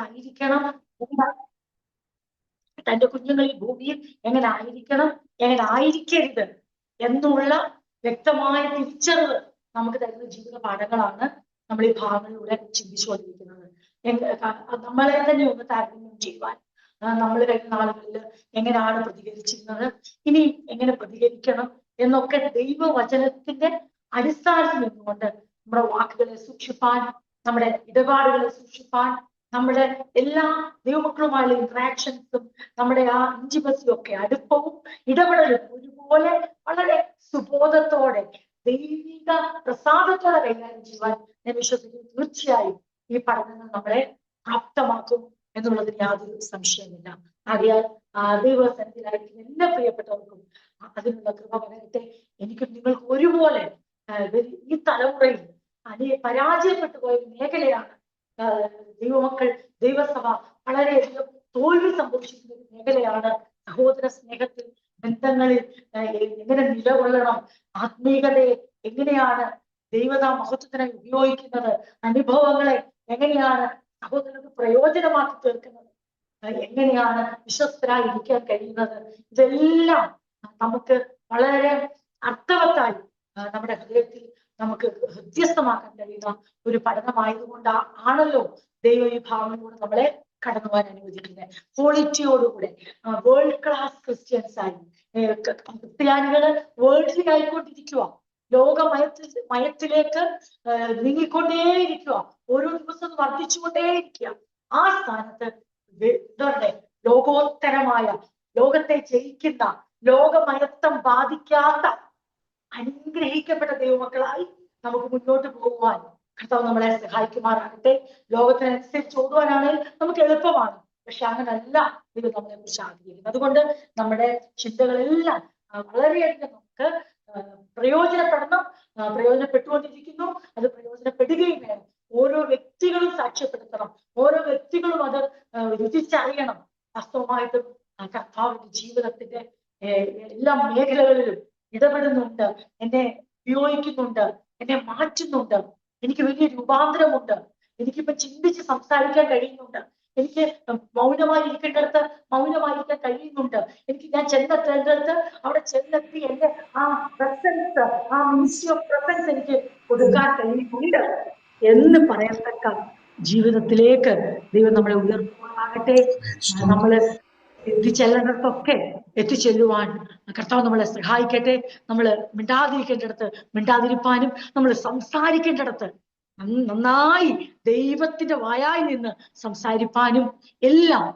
ആയിരിക്കണം, തന്റെ കുഞ്ഞുങ്ങൾ ഈ ഭൂമിയിൽ എങ്ങനെ ആയിരിക്കണം, എങ്ങനെ ആയിരിക്കരുത് എന്നുള്ള വ്യക്തമായ തിരിച്ചറിവ് നമുക്ക് തരുന്ന ജീവിത പാഠങ്ങളാണ് നമ്മൾ ഈ ഭാഗങ്ങളിലൂടെ ചിന്തിച്ചുകൊണ്ടിരിക്കുന്നത്. നമ്മളെ തന്നെ ഒന്ന് താരതമ്യം ചെയ്യുവാൻ, നമ്മൾ കഴിഞ്ഞ നാളുകളിൽ എങ്ങനെയാണ് പ്രതികരിച്ചിരുന്നത്, ഇനി എങ്ങനെ പ്രതികരിക്കണം എന്നൊക്കെ ദൈവവചനത്തിന്റെ അടിസ്ഥാനത്തിൽ നിന്നുകൊണ്ട് നമ്മുടെ വാക്കുകളെ സൂക്ഷിപ്പാൻ, നമ്മുടെ ഇടപാടുകളെ സൂക്ഷിപ്പാൻ, നമ്മുടെ എല്ലാ ദൈവമക്കളുമായുള്ള ഇന്ററാക്ഷൻസും, നമ്മുടെ ആ ഇഞ്ചിമസിയും ഒക്കെ, അടുപ്പവും ഇടപെടലും ഒരുപോലെ വളരെ സുബോധത്തോടെ ദൈവിക പ്രസാദത്തോടെ കൈകാര്യം ചെയ്യുവാൻ ഞാൻ വിശ്വസിക്കുന്നു. തീർച്ചയായും ഈ പഠനങ്ങൾ നമ്മളെ പ്രാപ്തമാക്കും എന്നുള്ളതിന് യാതൊരു സംശയമില്ല. ആകയാൽ ദൈവസന്നിധിയിലായിരിക്കുന്ന എല്ലാ പ്രിയപ്പെട്ടവർക്കും അതിനുള്ള കൃപ പകരട്ടെ. എനിക്ക് നിങ്ങൾക്ക് ഒരുപോലെ ഈ തലമുറയിൽ പരാജയപ്പെട്ടു പോയ മേഖലയാണ് ദൈവമക്കൾ, ദൈവസഭ വളരെയധികം തോൽവി സംഭവിച്ചിരുന്ന ഒരു മേഖലയാണ് സഹോദര സ്നേഹത്തിൽ, ബന്ധങ്ങളിൽ എങ്ങനെ നിലകൊള്ളണം, ആത്മീയതയെ എങ്ങനെയാണ് ദൈവത മഹത്വത്തിനായി ഉപയോഗിക്കുന്നത്, അനുഭവങ്ങളെ എങ്ങനെയാണ് സഹോദരർക്ക് പ്രയോജനമാക്കി തീർക്കുന്നത്, എങ്ങനെയാണ് വിശ്വസ്തരായി ഇരിക്കാൻ കഴിയുന്നത്, ഇതെല്ലാം നമുക്ക് വളരെ അർത്ഥവത്തായി നമ്മുടെ ഹൃദയത്തിൽ നമുക്ക് ഹൃദ്യസ്ഥമാക്കാൻ കഴിയുന്ന ഒരു പഠനമായതുകൊണ്ടാണല്ലോ ദൈവം ഈ ഭാവനയോട് നമ്മളെ കടന്നു പോകാൻ അനുവദിക്കുന്നത്. ക്വാളിറ്റിയോടുകൂടെ വേൾഡ് ക്ലാസ് ക്രിസ്ത്യൻസ് ആയി ക്രിസ്ത്യാനികള് വേൾഡ്ലി ആയിക്കൊണ്ടിരിക്കുക, മയത്തിലേക്ക് നീങ്ങിക്കൊണ്ടേയിരിക്കുക, ഓരോ ദിവസവും വർദ്ധിച്ചുകൊണ്ടേയിരിക്കുക. ആ സ്ഥാനത്ത് ലോകോത്തരമായ, ലോകത്തെ ജയിക്കുന്ന, ലോകമയത്തം ബാധിക്കാത്ത അനുഗ്രഹിക്കപ്പെട്ട ദൈവമക്കളായി നമുക്ക് മുന്നോട്ട് പോകുവാൻ കർത്താവ് നമ്മളെ സഹായിക്കുമാറാകട്ടെ. ലോകത്തിനനുസരിച്ച് ഓടുവാനാണെങ്കിൽ നമുക്ക് എളുപ്പമാണ്, പക്ഷെ അങ്ങനല്ല ദൈവം നമ്മളെ കുറിച്ച് ആഗ്രഹിക്കുന്നത്. അതുകൊണ്ട് നമ്മുടെ ചിന്തകളെല്ലാം വളരെയധികം നമുക്ക് പ്രയോജനപ്പെടണം, പ്രയോജനപ്പെട്ടുകൊണ്ടിരിക്കുന്നു, അത് പ്രയോജനപ്പെടുകയും വേണം. ഓരോ വ്യക്തികളും സാക്ഷ്യപ്പെടുത്തണം, ഓരോ വ്യക്തികളും അത് രുചിച്ചറിയണം. വാസ്തവമായിട്ടും കർത്താവിന്റെ ജീവിതത്തിന്റെ എല്ലാ മേഖലകളിലും ഇടപെടുന്നുണ്ട്, എന്നെ ഉപയോഗിക്കുന്നുണ്ട്, എന്നെ മാറ്റുന്നുണ്ട്, എനിക്ക് വലിയ രൂപാന്തരമുണ്ട്, എനിക്കിപ്പോ ചിന്തിച്ച് സംസാരിക്കാൻ കഴിയുന്നുണ്ട്, എനിക്ക് മൗനമായി ഇരിക്കേണ്ടടുത്ത് മൗനമായിരിക്കാൻ കഴിയുന്നുണ്ട്, എനിക്ക് ഞാൻ ചെന്നെത്തേണ്ടടുത്ത് അവിടെ ചെന്നെത്തി എന്റെ ആ പ്രസൻസ്, ആ മിനിസ്ട്രി ഓഫ് പ്രസൻസ് എനിക്ക് കൊടുക്കാൻ കഴിയുന്നുണ്ട് എന്ന് പറയത്തക്ക ജീവിതത്തിലേക്ക് ദൈവം നമ്മളെ ഉയർത്തുവാനാകട്ടെ. നമ്മള് എത്തിച്ചെല്ലേണ്ടടുത്തൊക്കെ എത്തിച്ചെല്ലുവാൻ കർത്താവ് നമ്മളെ സഹായിക്കട്ടെ. നമ്മൾ മിണ്ടാതിരിക്കേണ്ടടുത്ത് മിണ്ടാതിരിപ്പാനും, നമ്മൾ സംസാരിക്കേണ്ടടുത്ത് നന്നായി ദൈവത്തിന്റെ വായായി നിന്ന് സംസാരിപ്പാനും എല്ലാം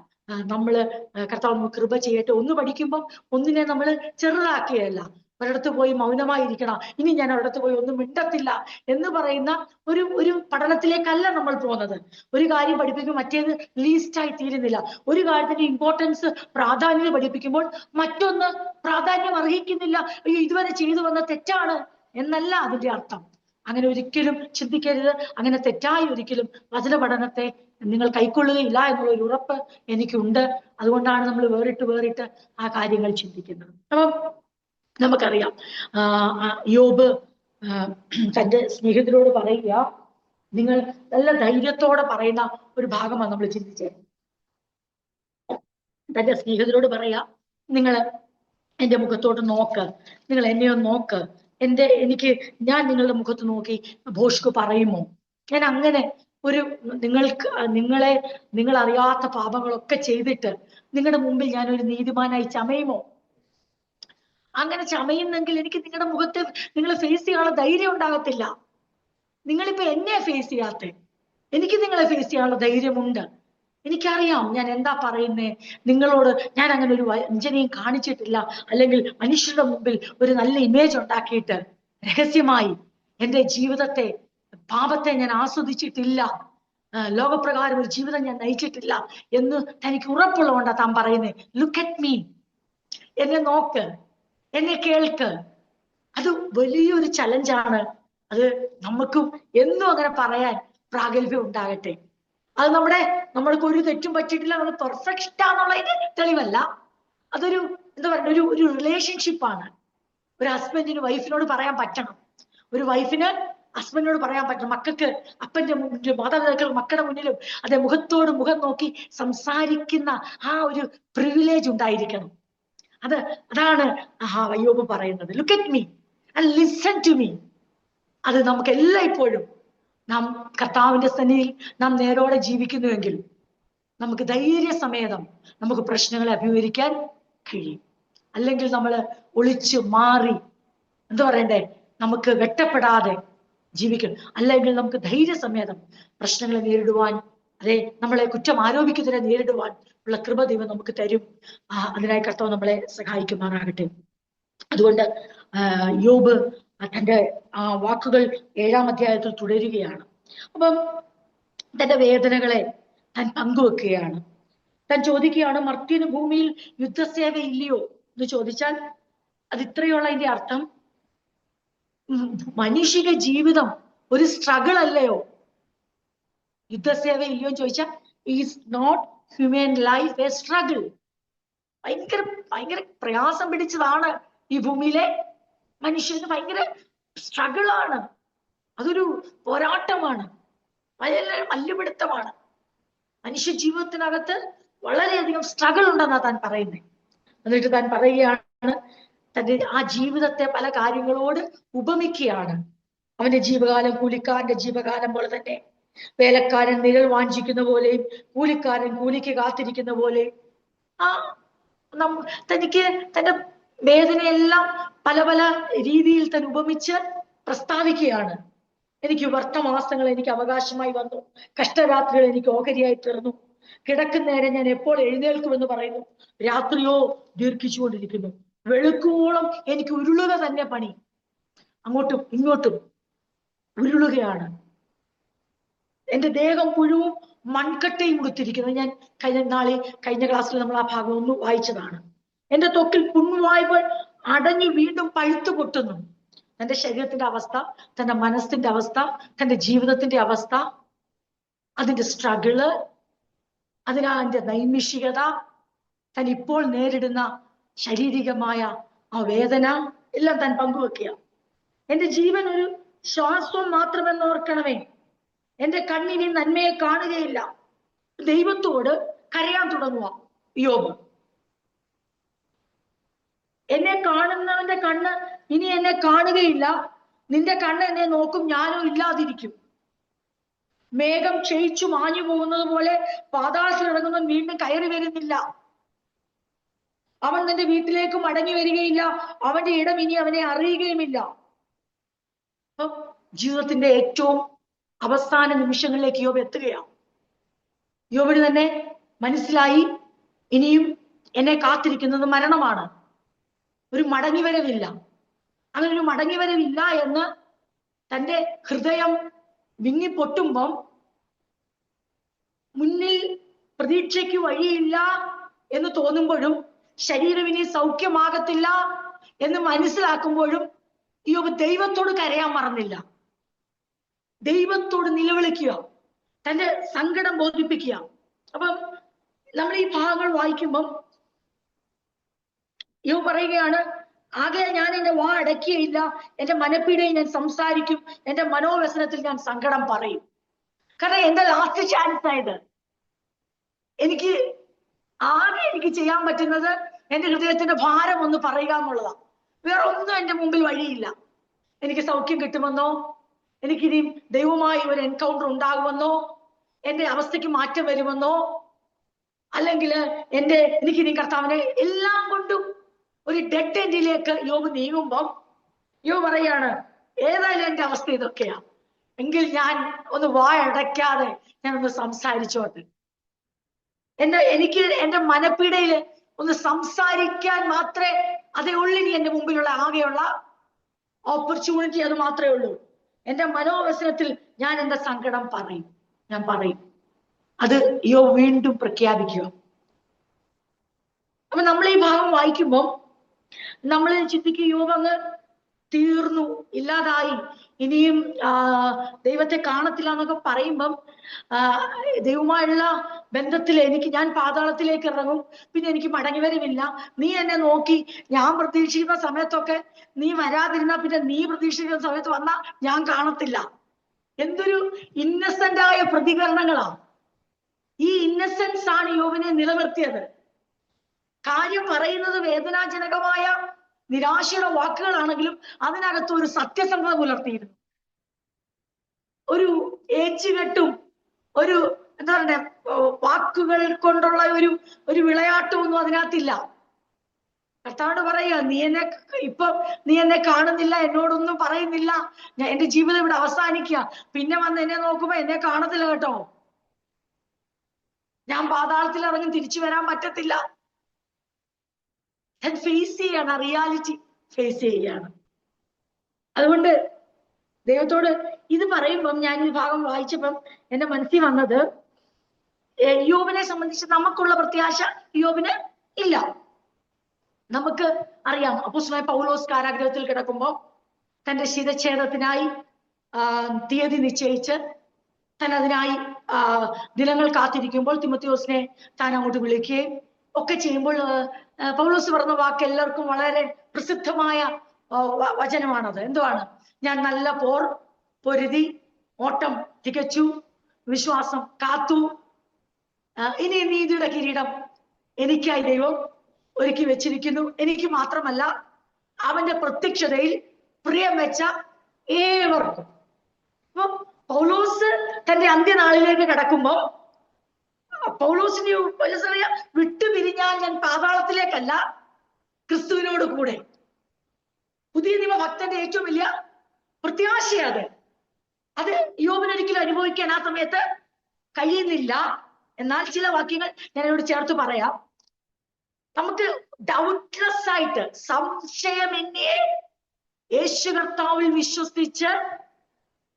കർത്താവ് കൃപ ചെയ്യട്ടെ. ഒന്ന് പഠിക്കുമ്പോൾ ഒന്നിനെ നമ്മൾ ചെറുതാക്കിയല്ല, ഒരിടത്ത് പോയി മൗനമായിരിക്കണം, ഇനി ഞാൻ ഒരിടത്ത് പോയി ഒന്നും മിണ്ടത്തില്ല എന്ന് പറയുന്ന ഒരു പഠനത്തിലേക്കല്ല നമ്മൾ പോകുന്നത്. ഒരു കാര്യം പഠിപ്പിക്കുമ്പോൾ മറ്റേത് ലീസ്റ്റായി തീരുന്നില്ല. ഒരു കാര്യത്തിന്റെ ഇമ്പോർട്ടൻസ്, പ്രാധാന്യം പഠിപ്പിക്കുമ്പോൾ മറ്റൊന്ന് പ്രാധാന്യം അർഹിക്കുന്നില്ല, അയ്യോ ഇതുവരെ ചെയ്തു വന്ന തെറ്റാണ് എന്നല്ല അതിന്റെ അർത്ഥം. അങ്ങനെ ഒരിക്കലും ചിന്തിക്കരുത്. അങ്ങനെ തെറ്റായി ഒരിക്കലും വചന പഠനത്തെ നിങ്ങൾ കൈക്കൊള്ളുകയില്ല എന്നുള്ള ഒരു ഉറപ്പ് എനിക്കുണ്ട്. അതുകൊണ്ടാണ് നമ്മൾ വേറിട്ട് ആ കാര്യങ്ങൾ ചിന്തിക്കുന്നത്. അപ്പം നമുക്കറിയാം, യോബ് തന്റെ സ്നേഹിതരോട് പറയുക, നിങ്ങൾ നല്ല ധൈര്യത്തോടെ പറയുന്ന ഒരു ഭാഗമാണ് നമ്മൾ ചിന്തിച്ചത്. തന്റെ സ്നേഹിതരോട് പറയാ, നിങ്ങൾ എന്റെ മുഖത്തോട്ട് നോക്ക്, നിങ്ങൾ എന്നെ ഒന്ന് നോക്ക്, ഞാൻ നിങ്ങളുടെ മുഖത്ത് നോക്കി ഭോഷ്ക് പറയുമോ? ഞാൻ അങ്ങനെ നിങ്ങൾ അറിയാത്ത പാപങ്ങളൊക്കെ ചെയ്തിട്ട് നിങ്ങളുടെ മുമ്പിൽ ഞാൻ ഒരു നീതിമാനായി ചമയുമോ? അങ്ങനെ ചമയുന്നെങ്കിൽ എനിക്ക് നിങ്ങളുടെ മുഖത്ത് നിങ്ങളെ ഫേസ് ചെയ്യാനുള്ള ധൈര്യം ഉണ്ടാകത്തില്ല. നിങ്ങളിപ്പോ എന്നെ ഫേസ് ചെയ്യാത്ത, എനിക്ക് നിങ്ങളെ ഫേസ് ചെയ്യാനുള്ള ധൈര്യമുണ്ട്. എനിക്കറിയാം ഞാൻ എന്താ പറയുന്നേ. നിങ്ങളോട് ഞാൻ അങ്ങനെ ഒരു വഞ്ചനയും കാണിച്ചിട്ടില്ല, അല്ലെങ്കിൽ മനുഷ്യരുടെ മുമ്പിൽ ഒരു നല്ല ഇമേജ് ഉണ്ടാക്കിയിട്ട് രഹസ്യമായി എന്റെ ജീവിതത്തെ, പാപത്തെ ഞാൻ ആസ്വദിച്ചിട്ടില്ല, ലോകപ്രകാരം ഒരു ജീവിതം ഞാൻ നയിച്ചിട്ടില്ല എന്ന് തനിക്ക് ഉറപ്പുള്ളതുകൊണ്ടാ താൻ പറയുന്നേ. ലുക്ക് അറ്റ് മീ, എന്നെ നോക്ക്, എന്നെ കേൾക്ക്. അത് വലിയൊരു ചലഞ്ചാണ്. അത് നമുക്കും എന്നും അങ്ങനെ പറയാൻ പ്രാഗൽഭ്യം ഉണ്ടാകട്ടെ. അത് നമ്മൾക്ക് ഒരു തെറ്റും പറ്റിയിട്ടില്ല, നമ്മൾ പെർഫെക്റ്റ് ആണെന്നുള്ളതിന് തെളിവല്ല. അതൊരു എന്താ പറയുക, ഒരു റിലേഷൻഷിപ്പാണ്. ഒരു ഹസ്ബൻഡിന് വൈഫിനോട് പറയാൻ പറ്റണം. ഒരു വൈഫിന് ഹസ്ബൻഡിനോട് പറയാൻ പറ്റും. മക്കൾക്ക് അപ്പന്റെ മുന്നിലും മാതാപിതാക്കൾ മക്കളുടെ മുന്നിലും അതേ മുഖത്തോട് മുഖം നോക്കി സംസാരിക്കുന്ന ആ ഒരു പ്രിവിലേജ് ഉണ്ടായിരിക്കണം. അതാണ് അയ്യോബ് പറയുന്നത്. Look at me and listen to me. അത് നമുക്ക് എല്ലായ്പ്പോഴും നാം കർത്താവിന്റെ സന്നിധിയിൽ നാം നേരോടെ ജീവിക്കുന്നുവെങ്കിൽ നമുക്ക് ധൈര്യസമേതം നമുക്ക് പ്രശ്നങ്ങളെ അഭിമുഖീകരിക്കാൻ കഴിയും. അല്ലെങ്കിൽ നമ്മൾ ഒളിച്ചു മാറി എന്താ പറയണ്ടേ, നമുക്ക് വെട്ടപ്പെടാതെ ജീവിക്കണം. അല്ലെങ്കിൽ നമുക്ക് ധൈര്യസമേതം പ്രശ്നങ്ങളെ നേരിടുവാൻ, അതെ നമ്മളെ കുറ്റം ആരോപിക്കുന്നതിനെ നേരിടുവാൻ ഉള്ള കൃപ ദൈവം നമുക്ക് തരും. അതിനായി കർത്താവ് നമ്മളെ സഹായിക്കുമാറാകട്ടെ. അതുകൊണ്ട് യോബ് തന്റെ വാക്കുകൾ 7-ാം അധ്യായത്തിൽ തുടരുകയാണ്. അപ്പം തന്റെ വേദനകളെ താൻ പങ്കുവെക്കുകയാണ്. താൻ ചോദിക്കുകയാണ്, മർത്യന് ഭൂമിയിൽ യുദ്ധസേവ ഇല്ലയോ എന്ന് ചോദിച്ചാൽ അത് ഇത്രയുള്ള അതിന്റെ അർത്ഥം, മനുഷ്യ ജീവിതം ഒരു സ്ട്രഗിൾ അല്ലയോ? യുദ്ധസേവ ഇല്ലയോ എന്ന് ചോദിച്ചാൽ is not human life a struggle? ഭയങ്കര പ്രയാസം പിടിച്ചതാണ് ഈ ഭൂമിയിലെ മനുഷ്യന്. ഭയങ്കര സ്ട്രഗിളാണ്, അതൊരു പോരാട്ടമാണ്, മല്ലുപിടുത്തമാണ്. മനുഷ്യ ജീവിതത്തിനകത്ത് വളരെയധികം സ്ട്രഗിൾ ഉണ്ടെന്നാ താൻ പറയുന്നത്. എന്നിട്ട് താൻ പറയുകയാണ്, തന്റെ ആ ജീവിതത്തെ പല കാര്യങ്ങളോട് ഉപമിക്കുകയാണ്. അവന്റെ ജീവകാലം കൂലിക്കാരന്റെ ജീവകാലം പോലെ തന്നെ, വേലക്കാരൻ നിഴൽ വാഞ്ചിക്കുന്ന പോലെയും കൂലിക്കാരൻ കൂലിക്ക് കാത്തിരിക്കുന്ന പോലെയും തനിക്ക് തന്റെ വേദനയെല്ലാം പല പല രീതിയിൽ തന്നെ ഉപമിച്ച് പ്രസ്താവിക്കുകയാണ്. എനിക്ക് വർത്തമാസങ്ങൾ എനിക്ക് അവകാശമായി വന്നു, കഷ്ടരാത്രികൾ എനിക്ക് ഓഹരിയായി തീർന്നു, കിടക്കുന്നേരം ഞാൻ എപ്പോൾ എഴുന്നേൽക്കുമെന്ന് പറയുന്നു, രാത്രിയോ ദീർഘിച്ചുകൊണ്ടിരിക്കുന്നു, വെളുക്കുവോളം എനിക്ക് ഉരുളുക തന്നെ പണി, അങ്ങോട്ടും ഇങ്ങോട്ടും ഉരുളുകയാണ്, എന്റെ ദേഹം മുഴുവൻ മൺകട്ടയും കൊടുത്തിരിക്കുന്നത്. ഞാൻ കഴിഞ്ഞ ക്ലാസ്സിൽ നമ്മൾ ആ ഭാഗം ഒന്ന് വായിച്ചതാണ്. എന്റെ ത്വക്കിൽ പുൺവായ്പകൾ അടഞ്ഞു വീണ്ടും പഴുത്തു പൊട്ടുന്നു. തന്റെ ശരീരത്തിന്റെ അവസ്ഥ, തന്റെ മനസ്സിന്റെ അവസ്ഥ, തന്റെ ജീവിതത്തിന്റെ അവസ്ഥ, അതിന്റെ സ്ട്രഗിള്, അതിന്റെ നൈമിഷികത, താൻ ഇപ്പോൾ നേരിടുന്ന ശാരീരികമായ ആ വേദന എല്ലാം താൻ പങ്കുവെക്കുക. എന്റെ ജീവൻ ഒരു ശ്വാസം മാത്രമെന്ന് ഓർക്കണമേ, എന്റെ കണ്ണിനി നന്മയെ കാണുകയില്ല. ദൈവത്തോട് കരയാൻ തുടങ്ങുക യോബ്. എന്നെ കാണുന്നവന്റെ കണ്ണ് ഇനി എന്നെ കാണുകയില്ല, നിന്റെ കണ്ണ് എന്നെ നോക്കും, ഞാനോ ഇല്ലാതിരിക്കും. മേഘം ക്ഷയിച്ചു മാഞ്ഞു പോകുന്നത് പോലെ പാതാളത്തിൽ ഇറങ്ങുന്നവൻ വീണ്ടും കയറി വരുന്നില്ല. അവൻ നിന്റെ വീട്ടിലേക്ക് മടങ്ങി വരികയില്ല, അവന്റെ ഇടം ഇനി അവനെ അറിയുകയുമില്ല. അപ്പൊ ജീവിതത്തിന്റെ ഏറ്റവും അവസാന നിമിഷങ്ങളിലേക്ക് യോബ് എത്തുകയാണ്. യോബിന് തന്നെ മനസ്സിലായി, ഇനിയും എന്നെ കാത്തിരിക്കുന്നത് മരണമാണ്, ഒരു മടങ്ങിവരവില്ല. അങ്ങനെ ഒരു മടങ്ങിവരവില്ല എന്ന് തന്റെ ഹൃദയം വിങ്ങിപ്പൊട്ടുമ്പം, മുന്നിൽ പ്രതീക്ഷയ്ക്ക് വഴിയില്ല എന്ന് തോന്നുമ്പോഴും, ശരീരം ഇനി സൗഖ്യമാകത്തില്ല എന്ന് മനസ്സിലാക്കുമ്പോഴും യോബ് ദൈവത്തോട് കരയാൻ മറന്നില്ല. ദൈവത്തോട് നിലവിളിക്കുക, തന്റെ സങ്കടം ബോധിപ്പിക്കുക. അപ്പം നമ്മൾ ഈ ഭാഗങ്ങൾ വായിക്കുമ്പം യോബ് പറയുകയാണ്, ആകെ ഞാൻ എന്റെ വാ അടക്കിയില്ല, എന്റെ മനപ്പീടയിൽ ഞാൻ സംസാരിക്കും, എന്റെ മനോവ്യസനത്തിൽ ഞാൻ സങ്കടം പറയും. കാരണം എന്റെ ലാസ്റ്റ് ചാൻസ് ആയത്. എനിക്ക് ചെയ്യാൻ പറ്റുന്നത് എന്റെ ഹൃദയത്തിന്റെ ഭാരം ഒന്ന് പറയുക എന്നുള്ളതാണ്. വേറെ ഒന്നും എന്റെ മുമ്പിൽ വഴിയില്ല. എനിക്ക് സൗഖ്യം കിട്ടുമെന്നോ, എനിക്കിനി ദൈവമായി ഒരു എൻകൗണ്ടർ ഉണ്ടാകുമെന്നോ, എന്റെ അവസ്ഥയ്ക്ക് മാറ്റം വരുമെന്നോ, അല്ലെങ്കിൽ എനിക്കിനി കർത്താവിനെ എല്ലാം കൊണ്ടും ഒരു ഡെഡ് എൻഡിലേക്ക് യോബ് നീങ്ങുമ്പം യോബ് പറയാണ്, ഏതായാലും എന്റെ അവസ്ഥ ഇതൊക്കെയാ, എങ്കിൽ ഞാൻ ഒന്ന് വായടയ്ക്കാതെ ഞാൻ ഒന്ന് സംസാരിച്ചോട്ടെ. എനിക്ക് എന്റെ മനപ്പീടയില് ഒന്ന് സംസാരിക്കാൻ മാത്രമേ അതേ ഉള്ളിനി എന്റെ മുമ്പിലുള്ള ആകെയുള്ള ഓപ്പർച്യൂണിറ്റി അത് മാത്രമേ ഉള്ളൂ. എന്റെ മനോവസനത്തിൽ ഞാൻ എന്റെ സങ്കടം പറയും. അത് യോബ് വീണ്ടും പ്രഖ്യാപിക്കുക. അപ്പൊ നമ്മൾ ഈ ഭാഗം വായിക്കുമ്പോൾ നമ്മൾ ചിന്തിക്കും, യോബ് അങ്ങ് തീർന്നു, ഇല്ലാതായി, ഇനിയും ദൈവത്തെ കാണത്തില്ല എന്നൊക്കെ പറയുമ്പം ദൈവമായുള്ള ബന്ധത്തിൽ ഞാൻ പാതാളത്തിലേക്ക് ഇറങ്ങും, പിന്നെ എനിക്ക് മടങ്ങി വരവില്ല. നീ എന്നെ നോക്കി ഞാൻ പ്രതീക്ഷിക്കുന്ന സമയത്തൊക്കെ നീ വരാതിരുന്ന പിന്നെ നീ പ്രതീക്ഷിക്കുന്ന സമയത്ത് വന്നാ ഞാൻ കാണത്തില്ല. എന്തൊരു ഇന്നസെന്റ് ആയ പ്രതികരണങ്ങളാ. ഈ ഇന്നസെൻസ് ആണ് യോബിനെ നിലനിർത്തിയത്. കാര്യം പറയുന്നത് വേദനാജനകമായ നിരാശയുടെ വാക്കുകളാണെങ്കിലും അതിനകത്ത് ഒരു സത്യസന്ധത പുലർത്തിയിരുന്നു. ഒരു ഏച്ചുകെട്ടും ഒരു എന്താ പറയുക വാക്കുകൾ കൊണ്ടുള്ള ഒരു വിളയാട്ടമൊന്നും അതിനകത്തില്ല. കർത്താവോട് പറയുക, നീ എന്നെ കാണുന്നില്ല, എന്നോടൊന്നും പറയുന്നില്ല, എന്റെ ജീവിതം ഇവിടെ അവസാനിക്കുക. പിന്നെ വന്ന് എന്നെ നോക്കുമ്പോ എന്നെ കാണത്തില്ല കേട്ടോ, ഞാൻ പാതാളത്തിൽ ഇറങ്ങി തിരിച്ചു വരാൻ പറ്റത്തില്ല. ഞാൻ ഫേസ് ചെയ്യാണ്, റിയാലിറ്റി ഫേസ് ചെയ്യാണ്. അതുകൊണ്ട് ദൈവത്തോട് ഇത് പറയുമ്പം ഞാൻ ഈ ഭാഗം വായിച്ചപ്പം എന്റെ മനസ്സിൽ വന്നത്, യോബിനെ സംബന്ധിച്ച് നമുക്കുള്ള പ്രത്യാശ യോബിന് ഇല്ല. നമുക്ക് അറിയാം, അപ്പോസ്തലനായ പൗലോസ് കാരാഗ്രഹത്തിൽ കിടക്കുമ്പോൾ തന്റെ ശിരച്ഛേദത്തിനായി തീയതി നിശ്ചയിച്ച് താൻ അതിനായി ദിനങ്ങൾ കാത്തിരിക്കുമ്പോൾ തിമോഥെയോസിനെ താൻ അങ്ങോട്ട് വിളിക്കുകയും ഒക്കെ ചെയ്യുമ്പോൾ പൗലോസ് പറഞ്ഞ വാക്ക് എല്ലാവർക്കും വളരെ പ്രസിദ്ധമായ വചനമാണത്. എന്തുവാണ്? ഞാൻ നല്ല പോർ പൊരുതി, ഓട്ടം തികച്ചു, വിശ്വാസം കാത്തു, ഇനി നീതിയുടെ കിരീടം എനിക്കായി ദൈവം ഒരുക്കി വെച്ചിരിക്കുന്നു. എനിക്ക് മാത്രമല്ല, അവന്റെ പ്രത്യക്ഷതയിൽ പ്രിയം വെച്ച ഏവർക്കും. അപ്പൊ പൗലോസ് തന്റെ അന്ത്യനാളിലേക്ക് കടക്കുമ്പോ പൗലോസിന് വിട്ടുപിരിഞ്ഞാൽ ഞാൻ പാതാളത്തിലേക്കല്ല, ക്രിസ്തുവിനോട് കൂടെ. പുതിയ നിയമ ഭക്തന്റെ ഏറ്റവും വലിയ പ്രത്യാശയത്. അത് യോബിനൊരിക്കലും അനുഭവിക്കാൻ ആ സമയത്ത് കഴിയുന്നില്ല. എന്നാൽ ചില വാക്യങ്ങൾ ഞാൻ ഇവിടെ ചേർത്ത് പറയാം. നമുക്ക് ഡൗട്ട്ലെസ് ആയിട്ട് സംശയമെന്നേ യേശു കർത്താവിൽ വിശ്വസിച്ച്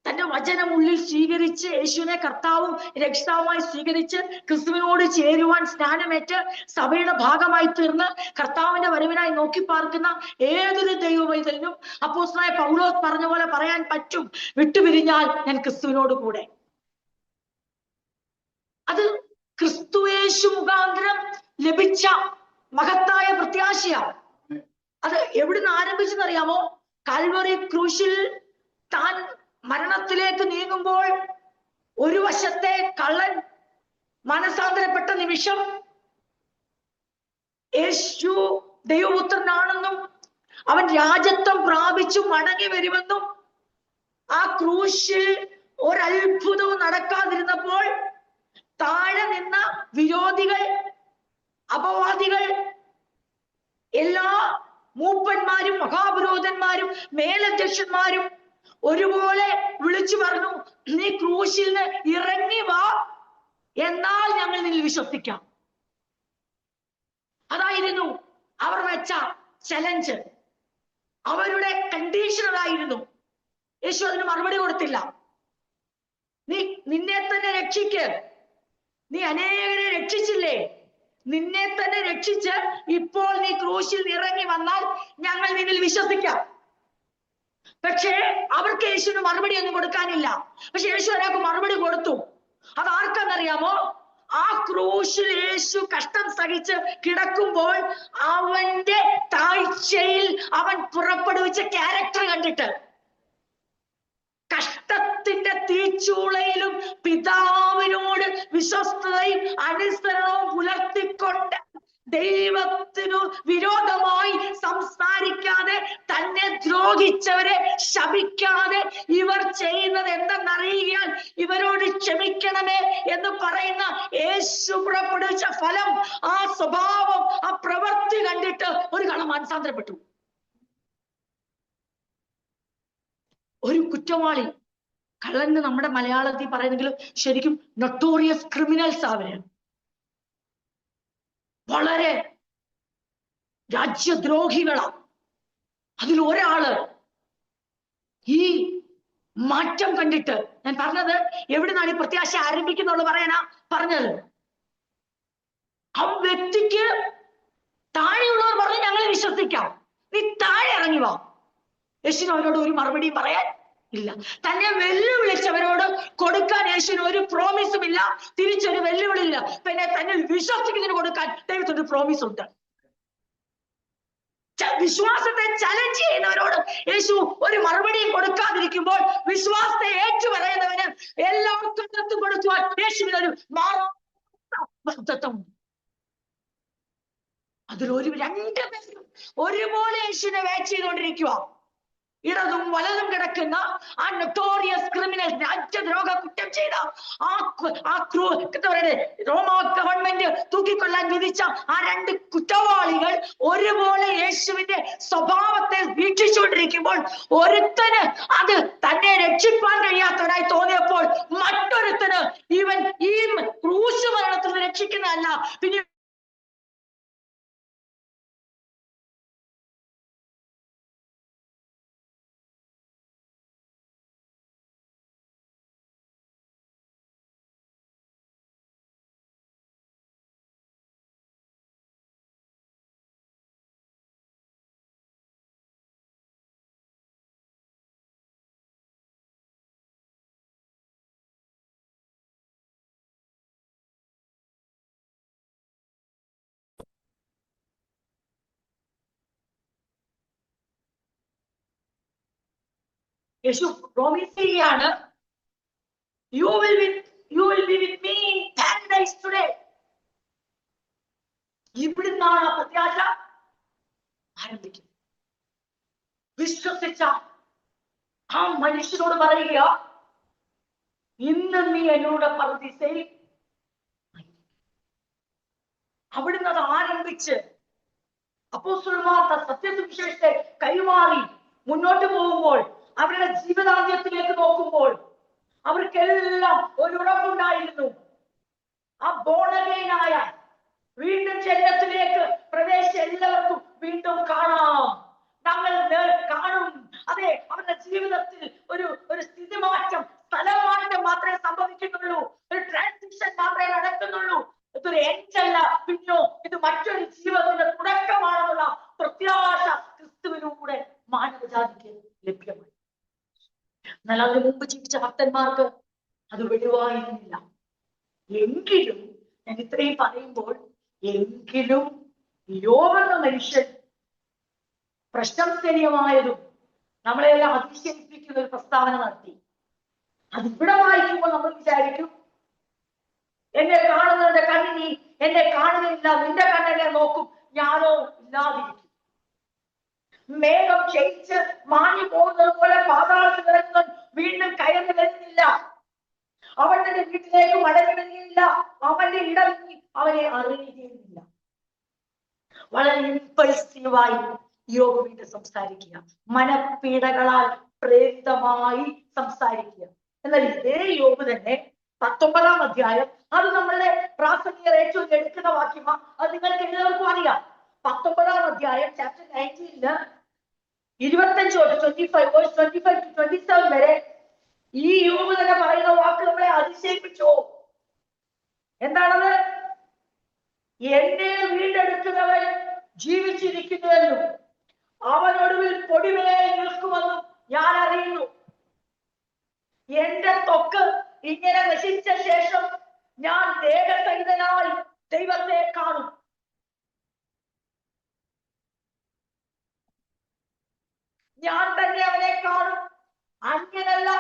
തന്റെ വചനം ഉള്ളിൽ സ്വീകരിച്ച് യേശുവിനെ കർത്താവും രക്ഷിതാവുമായി സ്വീകരിച്ച് ക്രിസ്തുവിനോട് ചേരുവാൻ സ്നാനമേറ്റ് സഭയുടെ ഭാഗമായി തീർന്ന് കർത്താവിന്റെ വരവിനായി നോക്കി പാർക്കുന്ന ഏതൊരു ദൈവവൈതലിനും അപ്പോസ്തലനായ പൗലോസ് പറഞ്ഞ പോലെ പറയാൻ പറ്റും, വിട്ടുപിരിഞ്ഞാൽ ഞാൻ ക്രിസ്തുവിനോട് കൂടെ. അത് ക്രിസ്തുയേശു മുഖാന്തരം ലഭിച്ച മഹത്തായ പ്രത്യാശയാണ്. അത് എവിടുന്ന് ആരംഭിച്ചെന്നറിയാമോ? കാൽവറി ക്രൂശിൽ താൻ മരണത്തിലേക്ക് നീങ്ങുമ്പോൾ ഒരു വശത്തെ കള്ളൻ മനസാന്തരപ്പെട്ട നിമിഷം യേശു ദൈവപുത്രനാണെന്നും അവൻ രാജത്വം പ്രാപിച്ചു മടങ്ങി വരുമെന്നും ആ ക്രൂശിൽ ഒരത്ഭുതവും നടക്കാതിരുന്നപ്പോൾ താഴെ നിന്ന വിരോധികൾ, അപവാദികൾ, എല്ലാ മൂപ്പന്മാരും മഹാപുരോഹിതന്മാരും മേലധ്യക്ഷന്മാരും ഒരുപോലെ വിളിച്ചു പറഞ്ഞു, നീ ക്രൂശിൽ നിന്ന് ഇറങ്ങി വാ, എന്നാൽ ഞങ്ങൾ നിന്നിൽ വിശ്വസിക്കാം. അതായിരുന്നു അവർ വെച്ച ചലഞ്ച്, അവരുടെ കണ്ടീഷൻ അതായിരുന്നു. യേശു അതിന് മറുപടി കൊടുത്തില്ല. നിന്നെ തന്നെ രക്ഷിക്ക്, നീ അനേകരെ രക്ഷിച്ചില്ലേ, നിന്നെ തന്നെ രക്ഷിച്ച് ഇപ്പോൾ നീ ക്രൂശിൽ ഇറങ്ങി വന്നാൽ ഞങ്ങൾ നിന്നിൽ വിശ്വസിക്കാം. പക്ഷേ അവർക്ക് യേശുവിന് മറുപടി ഒന്നും കൊടുക്കാനില്ല. പക്ഷെ യേശു ഒരാൾക്ക് മറുപടി കൊടുത്തു. അത് ആർക്കെന്നറിയാമോ? ആ ക്രൂശിൽ യേശു കഷ്ടം സഹിച്ച് കിടക്കുമ്പോൾ അവന്റെ താഴ്ചയിൽ അവൻ പുറപ്പെടുവിച്ച ക്യാരക്ടർ കണ്ടിട്ട്, കഷ്ടത്തിന്റെ തീച്ചൂളയിലും പിതാവിനോട് വിശ്വസ്തതയും അനുസരണവും പുലർത്തിക്കൊണ്ട് ദൈവത്തിനു വിരോധമായി സംസാരിക്കാതെ, തന്നെ ദ്രോഹിച്ചവരെ ശപിക്കാതെ, ഇവർ ചെയ്യുന്നത് എന്തെന്നറിയാൻ ഇവരോട് ക്ഷമിക്കണമേ എന്ന് പറയുന്ന യേശു പുറപ്പെടുവിച്ച ഫലം, ആ സ്വഭാവം, ആ പ്രവൃത്തി കണ്ടിട്ട് ഒരു കള്ളം മാനസാന്തരപ്പെട്ടു. ഒരു കുറ്റവാളി, കള്ളന് നമ്മുടെ മലയാളത്തിൽ പറയുന്നെങ്കിലും ശരിക്കും നൊട്ടോറിയസ് ക്രിമിനൽസ് അവര്, വളരെ രാജ്യദ്രോഹികളാണ്. അതിലൊരാള് ഈ മാറ്റം കണ്ടിട്ട്, ഞാൻ പറഞ്ഞത് എവിടുന്നാണ് ഈ പ്രത്യാശ ആരംഭിക്കുന്നുള്ളു പറയാനാ പറഞ്ഞത്. ആ വ്യക്തിക്ക് താഴെയുള്ളവർ പറഞ്ഞു ഞങ്ങളെ വിശ്വസിക്കാം, നീ താഴെ ഇറങ്ങി വാ. യേശുവിന് അവരോട് ഒരു മറുപടിയും പറയാൻ ഇല്ല. തന്നെ വെല്ലുവിളിച്ചവരോട് കൊടുക്കാൻ യേശുവിന് ഒരു പ്രോമിസും ഇല്ല, തിരിച്ചൊരു വെല്ലുവിളി ഇല്ല. പിന്നെ തന്നെ വിശ്വസിക്കുന്നതിന് കൊടുക്കാൻ ദൈവത്തിന് പ്രോമിസ് ഉണ്ട്. വിശ്വാസത്തെ ചലഞ്ച് ചെയ്യുന്നവരോട് യേശു ഒരു മറുപടിയും കൊടുക്കാതിരിക്കുമ്പോൾ വിശ്വാസത്തെ ഏറ്റുപറയുന്നവന് എല്ലാ ഉത്തരത്തും കൊടുക്കുവാൻ യേശുവിനൊരു വാഗ്ദത്തം. അതിലൊരു രണ്ടുപേരും ഒരുപോലെ യേശുവിനെ വെയിറ്റ് ചെയ്തുകൊണ്ടിരിക്കുക. ഇടതും വലതും കിടക്കുന്ന ആ നൊട്ടോറിയസ് ക്രിമിനൽ, രാജ്യദ്രോഹ കുറ്റം ചെയ്ത റോമ ഗവൺമെന്റ് തൂക്കിക്കൊല്ലാൻ വിധിച്ച ആ രണ്ട് കുറ്റവാളികൾ ഒരുപോലെ യേശുവിന്റെ സ്വഭാവത്തെ വീക്ഷിച്ചുകൊണ്ടിരിക്കുമ്പോൾ ഒരുത്തന് അത് തന്നെ രക്ഷിക്കാൻ കഴിയാത്തവനായി തോന്നിയപ്പോൾ മറ്റൊരുത്തന് ഇവൻ ഈ ക്രൂശ് മരണത്തിൽ നിന്ന് രക്ഷിക്കുന്നതല്ല, പിന്നെ യേശു പ്രോമിസ് ചെയ്യുകയാണ്, you will be with me in paradise today. ഇവിടുന്നാണ് പ്രത്യാശ ആരംഭിക്കുന്നത്. വിശ്വസിച്ച ആ മനുഷ്യനോട് പറയുക, ഇന്ന് നീ എന്നോട് പറുദീസയിൽ. അവിടുന്ന് അത് ആരംഭിച്ച് അപ്പോസ്തലന്മാർ സത്യസുവിശേഷത്തെ കൈമാറി മുന്നോട്ട് പോകുമ്പോൾ, അവരുടെ ജീവിതാന്ത്യത്തിലേക്ക് നോക്കുമ്പോൾ അവർക്കെല്ലാം ഒരു ഉറപ്പുണ്ടായിരുന്നു. ആ ബോണഗൈനായ വീണ്ടും ജനനത്തിലേക്ക് പ്രവേശിച്ച എല്ലാവർക്കും വീണ്ടും കാണാം, ഞങ്ങൾ കാണും. അതെ, അവരുടെ ജീവിതത്തിൽ ഒരു സ്ഥിതിമാറ്റം, സ്ഥലമാറ്റം മാത്രമേ സംഭവിക്കുന്നുള്ളൂ, ഒരു ട്രാൻസിഷൻ മാത്രമേ നടക്കുന്നുള്ളൂ. ഇതൊരു എൻഡല്ല, പിന്നോ ഇത് മറ്റൊരു ജീവിതത്തിന്റെ തുടക്കമാണെന്നുള്ള പ്രത്യാശ ക്രിസ്തുവിലൂടെ മാനവജാതിക്ക് ലഭ്യമായി. എന്നാൽ അതിനു മുമ്പ് ജീവിച്ച ഭക്തന്മാർക്ക് അത് വെളിവായിരുന്നില്ല. എങ്കിലും ഞാൻ ഇത്രയും പറയുമ്പോൾ, എങ്കിലും യോബെന്ന മനുഷ്യൻ പ്രശംസനീയമായതും നമ്മളെല്ലാം അതിശയിപ്പിക്കുന്ന ഒരു പ്രസ്താവന നടത്തി. അതിവിടെ വായിക്കുമ്പോൾ നമ്മൾ വിചാരിക്കും, എന്നെ കാണുന്നവന്റെ കണ്ണിനി എന്നെ കാണുന്നില്ല, നിന്റെ കണ്ണെന്നെ നോക്കും, ഞാനോ ഇല്ലാതിരിക്കും. മേഘം ക്ഷയിച്ച് മാഞ്ഞു പോകുന്നത് പോലെ പാതാളത്തിൽ ഇറങ്ങുന്നവൻ വീണ്ടും കയറി വരുന്നില്ല. അവൻ തന്റെ വീട്ടിലേക്ക് മടങ്ങി വരികയില്ല, അവന്റെ ഇടം അവനെ അറിയുകയില്ല. വളരെ ഇമ്പൾസീവായി യോബ് വീണ്ടും സംസാരിക്കുക, മനപ്പീഡകളാൽ പ്രേരിതമായി സംസാരിക്കുക. എന്നാൽ ഇതേ യോബ് തന്നെ 19-ാം അധ്യായം, അത് നമ്മളുടെ പ്രാസംഗികർ ഏറ്റവും എടുക്കുന്ന വാക്യമാ, അത് നിങ്ങൾക്ക് എല്ലാവർക്കും അറിയാം. 19-ാം അധ്യായം ചാപ്റ്റർ 19 25 to 27 വരെ ഈ യോബ് തന്നെ പറയുന്ന വാക്ക് നമ്മളെ അതിശയിപ്പിച്ചു. എന്താണത്? എന്നെ വീണ്ടെടുക്കുന്നവൻ ജീവിച്ചിരിക്കുന്നുവെന്നും അവനൊടുവിൽ പൊടിമേൽ നിൽക്കുമെന്നും ഞാൻ അറിയുന്നു. എന്റെ ത്വക്ക് ഇങ്ങനെ നശിച്ച ശേഷം ഞാൻ ദേഹസഹിതനായി ദൈവത്തെ കാണും. ഞാൻ തന്നെ അവനെ കാണും, അങ്ങനല്ല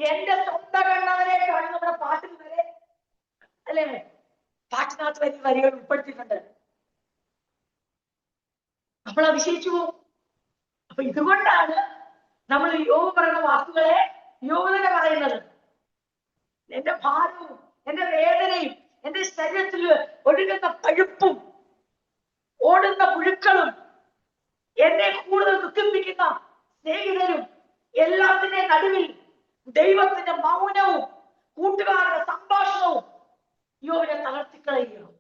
എന്റെ സ്വന്തം കണ്ണവനെ കാണും. നമ്മുടെ പാട്ടിൽ വരെ അല്ലേ, പാട്ടിനകത്ത് വലിയ വരികൾ ഉൾപ്പെടുത്തിയിട്ടുണ്ട്. നമ്മൾ അതിശയിച്ചു പോകും. അപ്പൊ ഇതുകൊണ്ടാണ് നമ്മൾ യോബ് പറയുന്ന വാക്കുകളെ യോബ് തന്നെ പറയുന്നത്. എന്റെ ഭാരവും എന്റെ വേദനയും എന്റെ ശരീരത്തിൽ ഒഴുകുന്ന പഴുപ്പും ഓടുന്ന പുഴുക്കളും എന്നെ കൂടുതൽ ദുഃഖിപ്പിക്കുന്ന സ്നേഹിതരും എല്ലാത്തിന്റെ നടുവിൽ ദൈവത്തിന്റെ മൗനവും കൂട്ടുകാരുടെ സംഭാഷണവും യോബിനെ തളർത്തിക്കളയുകയാണ്.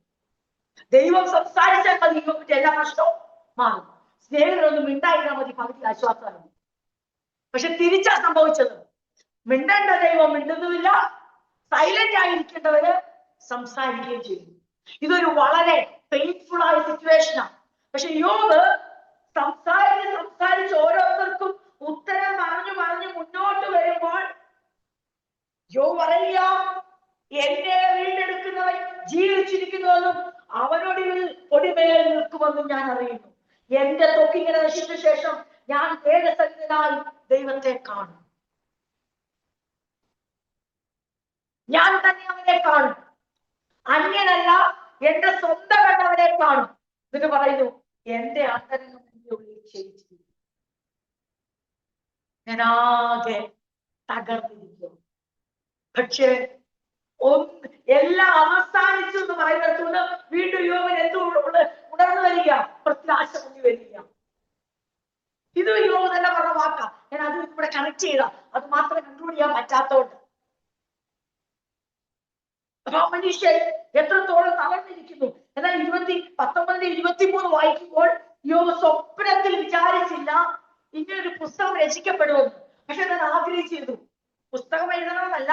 ദൈവം സംസാരിച്ചാൽ മതി, യോബിന്റെ എല്ലാ പ്രശ്നവും മാറും. സ്നേഹിതരൊന്നും മിണ്ടായിരുന്നാൽ മതി, പകുതി ആശ്വാസമാണ്. പക്ഷെ തിരിച്ചാ സംഭവിച്ചത്. മിണ്ടേണ്ട ദൈവം മിണ്ടുന്നുമില്ല, സൈലന്റ് ആയിരിക്കേണ്ടവര് സംസാരിക്കുകയും ചെയ്യും. ഇതൊരു വളരെ പെയിൻഫുൾ ആയ സിറ്റുവേഷനാണ്. പക്ഷെ യോബ് സംസാരിച്ച് ഓരോരുത്തർക്കും ഉത്തരം പറഞ്ഞു മുന്നോട്ട് വരുമ്പോൾ യോബ് പറയുക, എന്നെ വീണ്ടെടുക്കുന്നവൻ ജീവിച്ചിരിക്കുന്നുവെന്നും അവനൊടുവിൽ പൊടിമേൽ നിൽക്കുമെന്നും ഞാൻ അറിയുന്നു. എന്റെ തൊക്കിങ്ങനെ നശിച്ച ശേഷം ഞാൻ വേദസഹിതനായി ദൈവത്തെ കാണും. ഞാൻ തന്നെ അവനെ കാണും, അന്യനല്ല, എന്റെ സ്വന്തം കണ്ടവനെ കാണും. എന്നിട്ട് പറയുന്നു, എന്റെ അന്തരംഗം എന്റെ ഉള്ളിൽ ക്ഷയിച്ചിരിക്കും, ഞാനാകെ തകർന്നിരിക്കും. പക്ഷേ എല്ലാം അവസാനിച്ചു എന്ന് പറയുന്നിടത്തുനിന്ന് വീണ്ടും യോബിന് എന്തുകൊണ്ട് ഉണർന്നു വരിക? പ്രത്യാശ മുങ്ങി വരിക. ഇത് യോബ് തന്നെ പറഞ്ഞ വാക്കാ. ഞാൻ അത് ഇവിടെ കണക്ട് ചെയ്ത, അത് മാത്രം കൺക്ലൂഡ് ചെയ്യാൻ പറ്റാത്തോണ്ട്. അപ്പൊ ആ മനുഷ്യൻ എത്രത്തോളം തളർന്നിരിക്കുന്നു. എന്നാൽ 19-23 വായിക്കുമ്പോൾ യോബ് സ്വപ്നത്തിൽ വിചാരിച്ചില്ല ഇങ്ങനൊരു പുസ്തകം രചിക്കപ്പെടുമെന്ന്. പക്ഷെ ഞാൻ ആഗ്രഹിച്ചിരുന്നു പുസ്തകം എഴുതണമെന്നല്ല.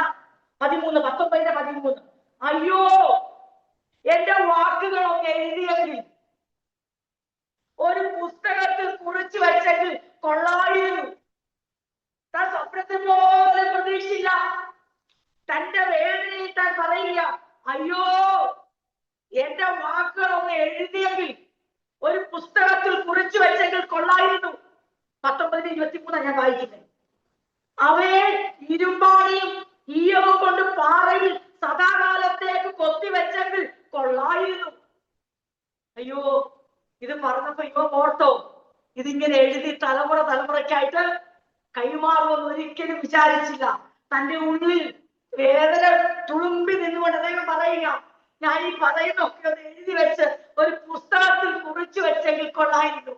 19-13 അയ്യോ, എന്റെ വാക്കുകളൊക്കെ എഴുതിയെങ്കിൽ, ഒരു പുസ്തകത്തിൽ കുറിച്ചു വെച്ചെങ്കിൽ കൊള്ളായിരുന്നു. താൻ സ്വപ്നത്തിൽ പോലും പ്രതീക്ഷയില്ല. തന്റെ വേദനയിൽ താൻ പറയുക, അയ്യോ, എന്റെ വാക്കുകളൊന്ന് എഴുതിയെങ്കിൽ, ഒരു പുസ്തകത്തിൽ കുറിച്ചു വെച്ചെങ്കിൽ കൊള്ളായിരുന്നു. 19-23 ഞാൻ വായിക്കുന്നത്. അവയെ ഇരുമ്പാണിയും ഈയവും കൊണ്ട് പാറയിൽ സദാകാലത്തേക്ക് കൊത്തിവെച്ചെങ്കിൽ കൊള്ളായിരുന്നു. അയ്യോ, ഇത് പറഞ്ഞപ്പോ ഇവ ഓർത്തോ, ഇതിങ്ങനെ എഴുതി തലമുറയ്ക്കായിട്ട് കൈമാറുമെന്ന് ഒരിക്കലും വിചാരിച്ചില്ല. തന്റെ ഉള്ളിൽ വേദന തുളുമ്പി നിന്നുകൊണ്ട് അദ്ദേഹം പറയുക, ഞാൻ ഈ പറയുന്നൊക്കെ ഒന്ന് എഴുതി വെച്ച് ഒരു പുസ്തകത്തിൽ കുറിച്ചു വെച്ചെങ്കിൽ കൊള്ളായിരുന്നു.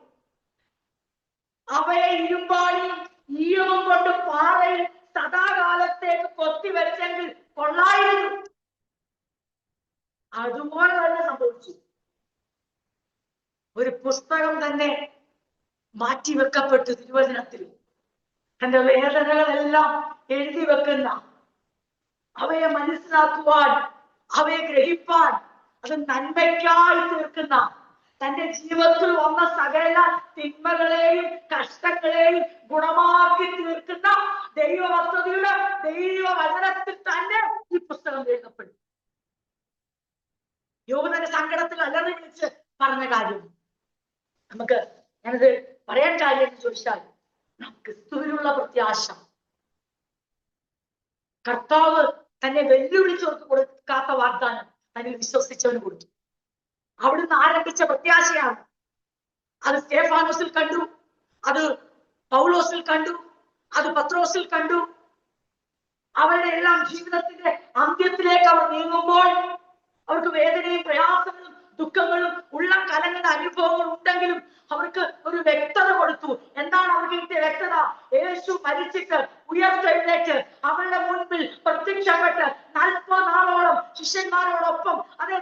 അവയെ ഇരുമ്പാണിയും ഈയവും കൊണ്ട് പാറയിൽ സദാകാലത്തേക്ക് കൊത്തിവെച്ചെങ്കിൽ കൊള്ളായിരുന്നു. അതുപോലെ തന്നെ സംഭവിച്ചു. ഒരു പുസ്തകം തന്നെ മാറ്റിവെക്കപ്പെട്ടു. തിരുവചനത്തിൽ തന്റെ വേദനകളെല്ലാം എഴുതി വെക്കുന്ന, അവയെ മനസ്സിലാക്കുവാൻ, അവയെ ഗ്രഹിപ്പാൻ, അത് നന്മയ്ക്കായി തീർക്കുന്ന, തന്റെ ജീവിതത്തിൽ വന്ന സകല തിന്മകളെയും കഷ്ടങ്ങളെയും ഗുണമാക്കി തീർക്കുന്ന ദൈവവസ്തുതയുടെ ദൈവവചനത്തിൽ തന്നെ ഈ പുസ്തകം എഴുതപ്പെടും. യോബ് തന്നെ സങ്കടത്തിൽ അലറി വിളിച്ച് പറഞ്ഞ കാര്യം നമുക്ക്, ഞാനത് പറയാൻ കാര്യം എന്ന് ചോദിച്ചാൽ, ക്രിസ്തുവിനുള്ള പ്രത്യാശ കർത്താവ് തന്നെ വെല്ലുവിളിച്ചവർക്ക് കൊടുക്കാത്ത വാഗ്ദാനം തന്നിൽ വിശ്വസിച്ചവന് കൊടുത്തു. അവിടുന്ന് ആരംഭിച്ച പ്രത്യാശയാണ്. അത് സ്തേഫാനോസിൽ കണ്ടു, അത് പൗലോസിൽ കണ്ടു, അത് പത്രോസിൽ കണ്ടു. അവരുടെ എല്ലാം ജീവിതത്തിന്റെ അന്ത്യത്തിലേക്ക് അവർ നീങ്ങുമ്പോൾ അവർക്ക് വേദനയും പ്രയാസങ്ങളും ദുഃഖങ്ങളും ഉള്ളം കലങ്ങുന്ന അനുഭവങ്ങൾ ഉണ്ടെങ്കിലും അവർക്ക് ഒരു വ്യക്തത കൊടുത്തു. എന്താണ് അവർക്ക് കിട്ടിയ വ്യക്തത? യേശു മരിച്ചിട്ട് ഉയർത്തെഴുന്നേറ്റ് അവരുടെ മുൻപിൽ പ്രത്യക്ഷപ്പെട്ട് 40 നാളോളം ശിഷ്യന്മാരോടൊപ്പം അത്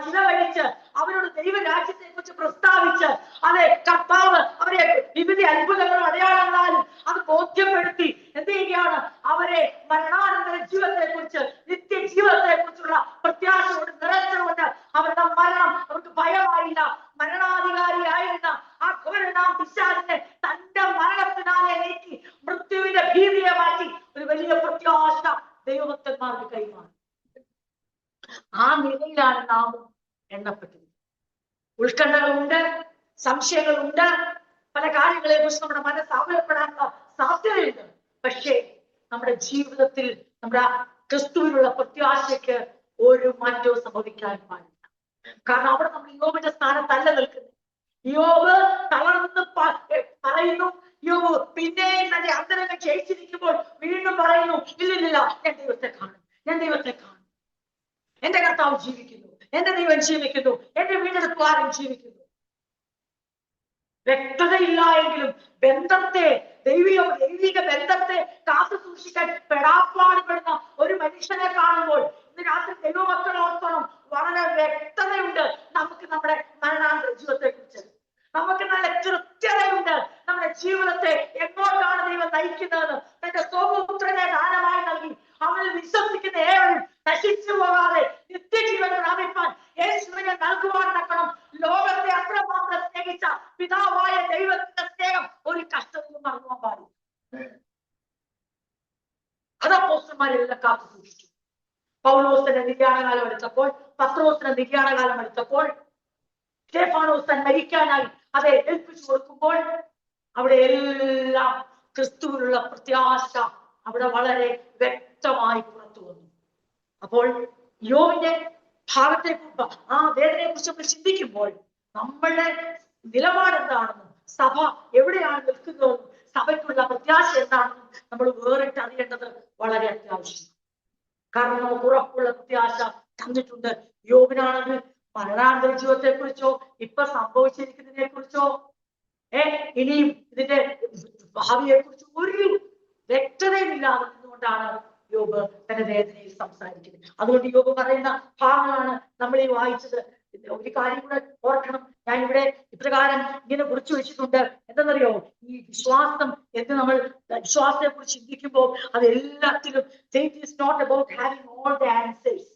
ചിലവഴിച്ച് അവരോട് ദൈവരാജ്യത്തെ കുറിച്ച് പ്രസ്താവിച്ച്, അതെ, കർത്താവ് അവരെ വിവിധ അത്ഭുതങ്ങളും അടയാളങ്ങളാലും അത് ബോധ്യപ്പെടുത്തി എന്ത് ചെയ്യുകയാണ്? അവരെ മരണാനന്തര ജീവിതത്തെ കുറിച്ച്, നിത്യജീവിതത്തെ കുറിച്ചുള്ള പ്രത്യാശ കൊണ്ട് നിറച്ചുകൊണ്ട് അവരുടെ മരണം അവർക്ക് ഭയമായില്ല. മരണാധികാരിയായിരുന്ന ആ ഘോരനാം പിശാചിനെ തന്റെ മരണത്തിനാലെ നീക്കി മൃത്യുവിന്റെ ഭീതിയെ മാറ്റി ഒരു വലിയ പ്രത്യാശ ദൈവഭക്തന്മാർക്ക് കൈമാറി. ആ നിലയിലാണ് നാം എണ്ണപ്പെട്ടത്. ഉത്കണ്ഠകളുണ്ട്, സംശയങ്ങളുണ്ട്, പല കാര്യങ്ങളെ കുറിച്ച് നമ്മുടെ മനസ്സ് ആകുലപ്പെടാനുള്ള സാധ്യതയുണ്ട്. പക്ഷേ നമ്മുടെ ജീവിതത്തിൽ നമ്മുടെ ക്രിസ്തുവിനുള്ള പ്രത്യാശയ്ക്ക് ഒരു മാറ്റവും സംഭവിക്കാൻ പാടില്ല. കാരണം അവിടെ നമ്മൾ യോബിന്റെ സ്ഥാനത്തല്ല നിൽക്കുന്നത്. യോബ് തളർന്ന് പറയുന്നു. യോബ് പിന്നെയും തന്റെ അന്തരംഗം ക്ഷയിച്ചിരിക്കുമ്പോൾ വീണ്ടും പറയുന്നു, ഇല്ലില്ല, ഞാൻ ദൈവത്തെ കാണും, ഞാൻ ദൈവത്തെ കാണും, എന്റെ കർത്താവ് ജീവിക്കുന്നു, എന്റെ ദൈവം ജീവിക്കുന്നു, എന്റെ വീണ്ടെടുപ്പുകാരൻ ജീവിക്കുന്നു. വ്യക്തതയില്ല എങ്കിലും ബന്ധത്തെ, ദൈവിക ബന്ധത്തെ കാത്തു സൂക്ഷിക്കാൻ പെടാപ്പാടുപെടുന്ന ഒരു മനുഷ്യനെ കാണുമ്പോൾ ഇന്ന് രാത്രി ദൈവമക്കൾ ഓർക്കണം, വളരെ വ്യക്തതയുണ്ട് നമുക്ക് നമ്മുടെ മരണാനന്തര ജീവിതത്തെ കുറിച്ച്. നമുക്ക് നല്ല കൃത്യതയുണ്ട് നമ്മുടെ ജീവിതത്തെ എങ്ങോട്ടാണ് ദൈവം നയിക്കുന്നതെന്ന്. തന്റെ സ്വപുത്രനെ ദാനമായി നൽകി അവനിൽ വിശ്വസിക്കുന്ന ഏവരും നശിച്ചു പോകാതെ നിത്യജീവൻ പ്രാപിപ്പാൻ യേശുവിനെ നൽകുവാൻ തക്കണം ലോകത്തെ അത്രമാത്രം സ്നേഹിച്ച പിതാവായ ദൈവത്തിന്റെ സ്നേഹം ഒരു കഷ്ടത്തിലും മറന്നുവാൻ പാടില്ല. അപ്പന്മാരെല്ലാം കാത്തു സൂക്ഷിച്ചു. പൗലോസിന്റെ നിര്യാണകാലം എടുത്തപ്പോൾ, പത്രോസിന്റെ നിര്യാണകാലം എടുത്തപ്പോൾ, സ്റ്റെഫാനോസ് താൻ മരിക്കാനായി അതെ ഏൽപ്പിച്ചു കൊടുക്കുമ്പോൾ അവിടെ എല്ലാം ക്രിസ്തുവിനുള്ള പ്രത്യാശ അവിടെ വളരെ വ്യക്തമായി പുറത്തു വന്നു. അപ്പോൾ യോബിന്റെ ഭാഗത്തെ ആ വേദനയെ കുറിച്ച് നമ്മൾ ചിന്തിക്കുമ്പോൾ നമ്മളുടെ നിലപാട് എന്താണെന്നും സഭ എവിടെയാണ് നിൽക്കുന്നതെന്നും സഭയ്ക്കുള്ള പ്രത്യാശ എന്താണെന്നും നമ്മൾ വേറിട്ട് അറിയേണ്ടത് വളരെ അത്യാവശ്യം. കാരണം നമുക്ക് ഉറപ്പുള്ള പ്രത്യാശ തന്നിട്ടുണ്ട്. യോബിനാണെങ്കിൽ മരണാന്തര ജീവിതത്തെ കുറിച്ചോ ഇപ്പൊ സംഭവിച്ചിരിക്കുന്നതിനെ കുറിച്ചോ ഇനിയും ഇതിന്റെ ഭാവിയെ കുറിച്ച് ഒരു വ്യക്തതയുമില്ലാതെ നിന്നുകൊണ്ടാണ് യോബ് തന്റെ വേദനയിൽ സംസാരിക്കുന്നത്. അതുകൊണ്ട് യോബ് പറയുന്ന ഭാഗങ്ങളാണ് നമ്മൾ ഈ വായിച്ചത്. ഒരു കാര്യം കൂടെ ഓർക്കണം, ഞാൻ ഇവിടെ ഇപ്രകാരം ഇങ്ങനെ കുറിച്ചു വെച്ചിട്ടുണ്ട്. എന്തെന്നറിയോ, ഈ വിശ്വാസം എന്ന് നമ്മൾ വിശ്വാസത്തെ കുറിച്ച് ചിന്തിക്കുമ്പോൾ അത് എല്ലാത്തിലും faith is not about having all the answers.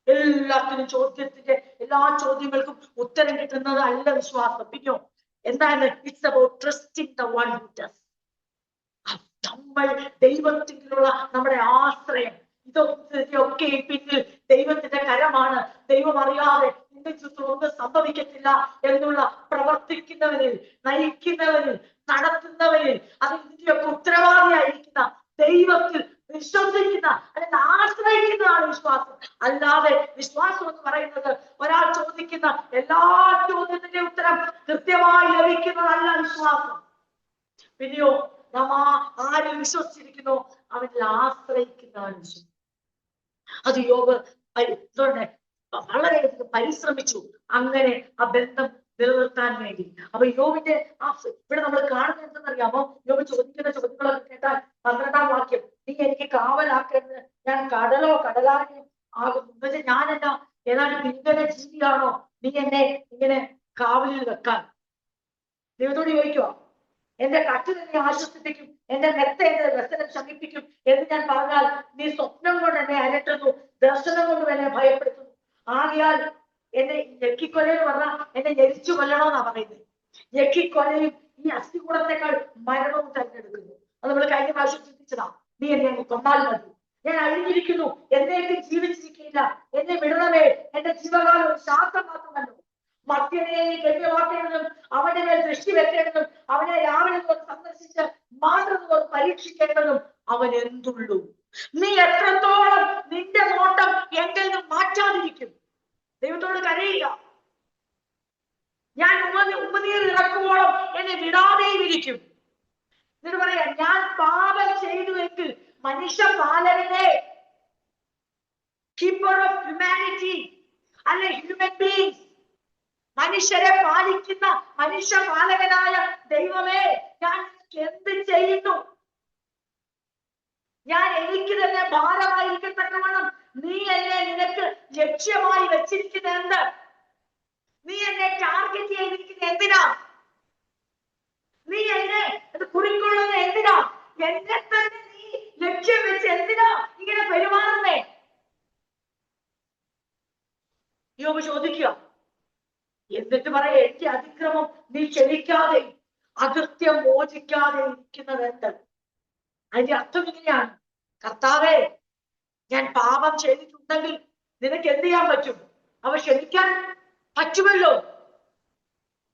എല്ലാത്തിനും ചോദ്യത്തിന്റെ എല്ലാ ചോദ്യങ്ങൾക്കും ഉത്തരം കിട്ടുന്നത് അല്ല വിശ്വാസം. പിന്നെയോ എന്താണ്? It's about trusting the one who does. നമ്മൾ ദൈവത്തിലുള്ള നമ്മുടെ ആശ്രയം, ഇതൊക്കെ പിന്നിൽ ദൈവത്തിന്റെ കരമാണ്. ദൈവം അറിയാതെ നിന്റെ ചുറ്റും ഒന്നും സംഭവിക്കത്തില്ല എന്നുള്ള പ്രവർത്തിക്കുന്നവരിൽ, നയിക്കുന്നവരിൽ, നടത്തുന്നവരിൽ, അത് ഇതിന്റെയൊക്കെ ഉത്തരവാദിയായിരിക്കുന്ന ദൈവത്തിൽ വിശ്വസിക്കുന്ന അല്ലെങ്കിൽ ആശ്രയിക്കുന്നതാണ് വിശ്വാസം. അല്ലാതെ വിശ്വാസം എന്ന് പറയുന്നത് ഒരാൾ ചോദിക്കുന്ന എല്ലാ ചോദ്യത്തിന്റെ ഉത്തരം കൃത്യമായി ലഭിക്കുന്നതല്ല വിശ്വാസം. പിന്നെയോ നാം ആരിൽ വിശ്വസിച്ചിരിക്കുന്നോ അവനിൽ ആശ്രയിക്കുന്നതാണ് വിശ്വാസം. അത് യോബ് വളരെയധികം പരിശ്രമിച്ചു അങ്ങനെ ആ ബന്ധം നിലനിർത്താൻ വേണ്ടി. അപ്പൊ യോബിന്റെ ഇവിടെ നമ്മൾ കാണുന്നത് എന്തെന്നറിയാമോ? യോബ് ചോദിക്കുന്ന ചോദ്യങ്ങളൊക്കെ കേട്ടാൽ 12-ാം വാക്യം, നീ എനിക്ക് കാവലാക്കരുത്, ഞാൻ കടലോ കടലായോ ആകും. എന്നുവെച്ചാൽ ഞാൻ എന്നാ ഏതാണ്ട് നിങ്ങളുടെ ജീവിയാണോ നീ എന്നെ ഇങ്ങനെ കാവലിൽ വെക്കാൻ? ദൈവത്തോട് ചോദിക്കുക, എന്റെ കട്ടിൽ എന്നെ ആശ്വസിപ്പിക്കും, എന്റെ നെത്ത എന്റെ വ്യസനം ശമിപ്പിക്കും എന്ന് ഞാൻ പറഞ്ഞാൽ നീ സ്വപ്നം കൊണ്ട് എന്നെ അലട്ടുന്നു, ദർശനം കൊണ്ട് എന്നെ ഭയപ്പെടുത്തുന്നു. ആകയാൽ എന്നെ ഞെക്കിക്കൊലയെന്ന് പറഞ്ഞാൽ എന്നെ ഞെരിച്ചു കൊല്ലണമെന്നാ പറയുന്നത്. ഞെക്കിക്കൊലയും ഈ അസ്ഥികൂടത്തെക്കാൾ മരണവും തെരഞ്ഞെടുക്കുന്നു. അത് നമ്മൾ കഴിഞ്ഞ പ്രാവശ്യം ചിന്തിച്ചതാ. നീ എന്നെ അങ്ങ് കൊന്നാൽ മതി, ഞാൻ അഴിഞ്ഞിരിക്കുന്നു, എന്നേക്കും ജീവിച്ചിരിക്കില്ല, എന്നെ വിടണമേ, എന്റെ ജീവകാലം ഒരു ശാസ്ത്രം മാത്രമല്ലോ. മദ്യനെ ഗണ്യമാക്കേണ്ടതും അവന്റെ മേൽ ദൃഷ്ടി വെക്കേണ്ടതും അവനെ രാവിലെ സന്ദർശിച്ച് മാത്രം പരീക്ഷിക്കേണ്ടതും അവൻ എന്തുള്ളൂ. നീ എത്രത്തോളം നിന്റെ നോട്ടം എങ്കിൽ നിന്നും മാറ്റാതിരിക്കും? ദൈവത്തോട് കരയുക. ഞാൻ ഉമ്മനീർ ഇറക്കുമ്പോഴും എന്നെ വിടാതെയും ഇരിക്കും. എന്നിട്ട് പറയാ, ഞാൻ പാപം ചെയ്തുവെങ്കിൽ മനുഷ്യ പാലകനെ, കീപ്പർ ഓഫ് ഹ്യൂമാനിറ്റി അല്ലെ ഹ്യൂമൻ ബീങ്സ്, മനുഷ്യരെ പാലിക്കുന്ന മനുഷ്യ പാലകനായ ദൈവമേ, ഞാൻ എന്ത് ചെയ്യുന്നു? ഞാൻ എനിക്ക് തന്നെ ഭാരമായിരിക്കത്തക്കവണ്ണം നീ എന്നെ നിനക്ക് ലക്ഷ്യമായി വെച്ചിരിക്കുന്ന എന്ത്? നീ എന്നെ ടാർഗറ്റ് ചെയ്തിരിക്കുന്ന എന്തിനാ? നീ എന്നെ കുറിക്കൊള്ളുന്ന എന്തിനാ? എന്നെ തന്നെ നീ ലക്ഷ്യം വെച്ച് എന്തിനാ ഇങ്ങനെ പെരുമാറുന്നേ? യോബ് ചോദിക്കുക. എന്നിട്ട് പറയാ, എനിക്ക് അതിക്രമം നീ ക്ഷമിക്കാതെ അകൃത്യം മോചിക്കാതെ ഇരിക്കുന്നത് എന്ത്? അതിന്റെ അർത്ഥം ഇങ്ങനെയാണ്, കർത്താവേ, ഞാൻ പാപം ചെയ്തിട്ടുണ്ടെങ്കിൽ നിനക്ക് എന്ത് ചെയ്യാൻ പറ്റും? അവ ക്ഷമിക്കാൻ പറ്റുമല്ലോ.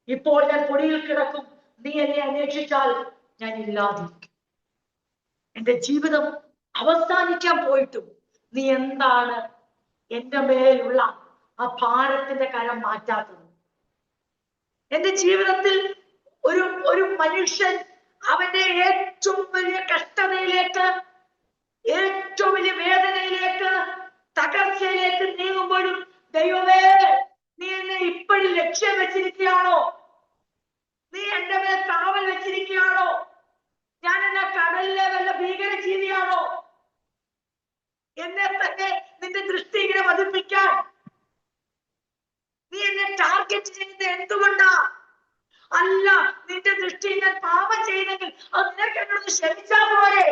ഇപ്പോൾ ഞാൻ പൊടിയിൽ കിടക്കും, നീ എന്നെ അന്വേഷിച്ചാൽ ഞാൻ ഇല്ലാതിരിക്കും. എന്റെ ജീവിതം അവസാനിക്കാൻ പോയിട്ടും നീ എന്താണ് എന്റെ മേലുള്ള ആ ഭാരത്തിന്റെ കരം മാറ്റാത്തത്? എന്റെ ജീവിതത്തിൽ ഒരു മനുഷ്യൻ അവന്റെ ഏറ്റവും വലിയ കഷ്ടതയിലേക്ക്, ഏറ്റവും വലിയ വേദനയിലേക്ക്, തകർച്ചയിലേക്ക് നീങ്ങുമ്പോഴും ദൈവമേ, നീ എന്നെ ഇപ്പോഴും ലക്ഷ്യം വെച്ചിരിക്കുകയാണോ? നീ എന്റെ മേൽ കാവൽ വെച്ചിരിക്കുകയാണോ? ഞാൻ എന്നെ കടലിലെ വല്ല ഭീകര ജീവിയാണോ? എന്നെ തന്നെ നിന്റെ ദൃഷ്ടി ഇങ്ങനെ പതിപ്പിക്കാൻ നീ എന്നെ ടാർഗറ്റ് ചെയ്യുന്നത് എന്തുകൊണ്ടാ? അല്ല, നിന്റെ ദൃഷ്ടി ഞാൻ പാപം ചെയ്തെങ്കിൽ അത് നിനക്ക് എന്നോട് ക്ഷമിച്ചാൽ പോരെ?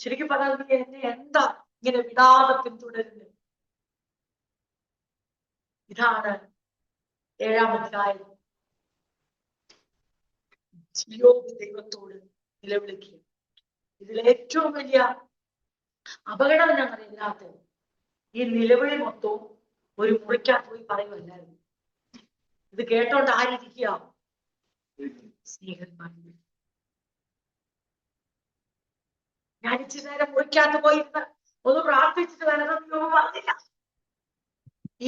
ശരിക്കും പറഞ്ഞാൽ നീ എന്നെ എന്താ ഇങ്ങനെ വിടാതെ പിന്തുടരുന്നത്? ഇതാണ് 7-ാം അധ്യായം യോബ് ദൈവത്തോട് നിലവിളിക്കുക. ഇതിലേറ്റവും വലിയ അപകടം എന്നാണ് ഇതിനകത്ത്, ഈ നിലവിളി മൊത്തവും ഒരു മുറിക്കകത്ത് പോയി പറയുമല്ലായിരുന്നു. ഇത് കേട്ടോണ്ട് ആരിയ്ക്കുക? സ്നേഹന്മാർ. ഞാൻ ഇച്ചിരി നേരം മുറിക്കകത്ത് പോയിരുന്ന് ഒന്ന് പ്രാർത്ഥിച്ചിട്ട് വരണമെന്ന് പറഞ്ഞില്ല.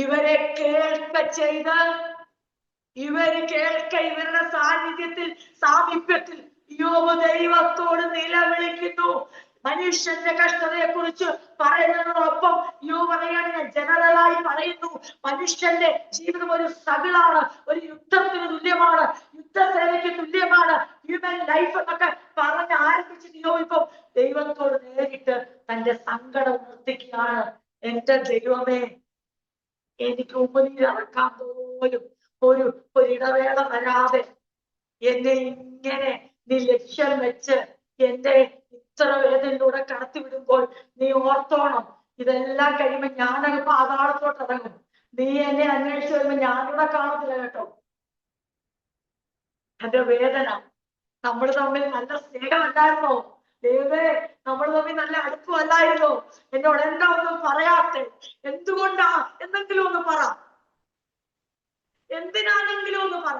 ഇവരെ കേൾക്ക ചെയ്ത്, ഇവരുടെ സാന്നിധ്യത്തിൽ, സാമീപ്യത്തിൽ യോബ് ദൈവത്തോട് നിലവിളിക്കുന്നു. മനുഷ്യന്റെ കഷ്ടതയെ കുറിച്ച് പറയുന്നതിനോടൊപ്പം യോബ് പറയാണ്, ഞാൻ ജനറലായി പറയുന്നു, മനുഷ്യന്റെ ജീവിതം ഒരു സ്ട്രഗിളാണ്, ഒരു യുദ്ധത്തിന് തുല്യമാണ്, യുദ്ധസേനയ്ക്ക് തുല്യമാണ്, ഹ്യൂമൻ ലൈഫ് എന്നൊക്കെ പറഞ്ഞ് ആരംഭിച്ചിട്ട് യോബ് ഇപ്പം ദൈവത്തോട് നേരിട്ട് തന്റെ സങ്കടം ഉണർത്തിക്കുകയാണ്. എന്റെ ദൈവമേ, എനിക്ക് ഉപനീരിറക്കാൻ പോലും ഒരിടവേള വരാതെ എന്നെ ഇങ്ങനെ നീ ലക്ഷ്യം വെച്ച് എന്റെ ഇത്ര വേദനയിലൂടെ കടത്തിവിടുമ്പോൾ നീ ഓർത്തോണം, ഇതെല്ലാം കഴിയുമ്പോൾ ഞാനങ്ങ് പാതാളത്തോട്ട് ഇറങ്ങും. നീ എന്നെ അന്വേഷിച്ച് വരുമ്പോ ഞാനിവിടെ കാണത്തില്ല കേട്ടോ. എന്റെ വേദന, നമ്മൾ തമ്മിൽ നല്ല സ്നേഹമല്ലായിരുന്നോ ദൈവമേ? നമ്മൾ തമ്മിൽ നല്ല അടുപ്പമല്ലായിരുന്നോ? എന്നോട് എന്താ ഒന്നും പറയാത്തെ? എന്തുകൊണ്ടാ? എന്തെങ്കിലും ഒന്ന് പറ, എന്തിനാണെങ്കിലും ഒന്ന് പറ.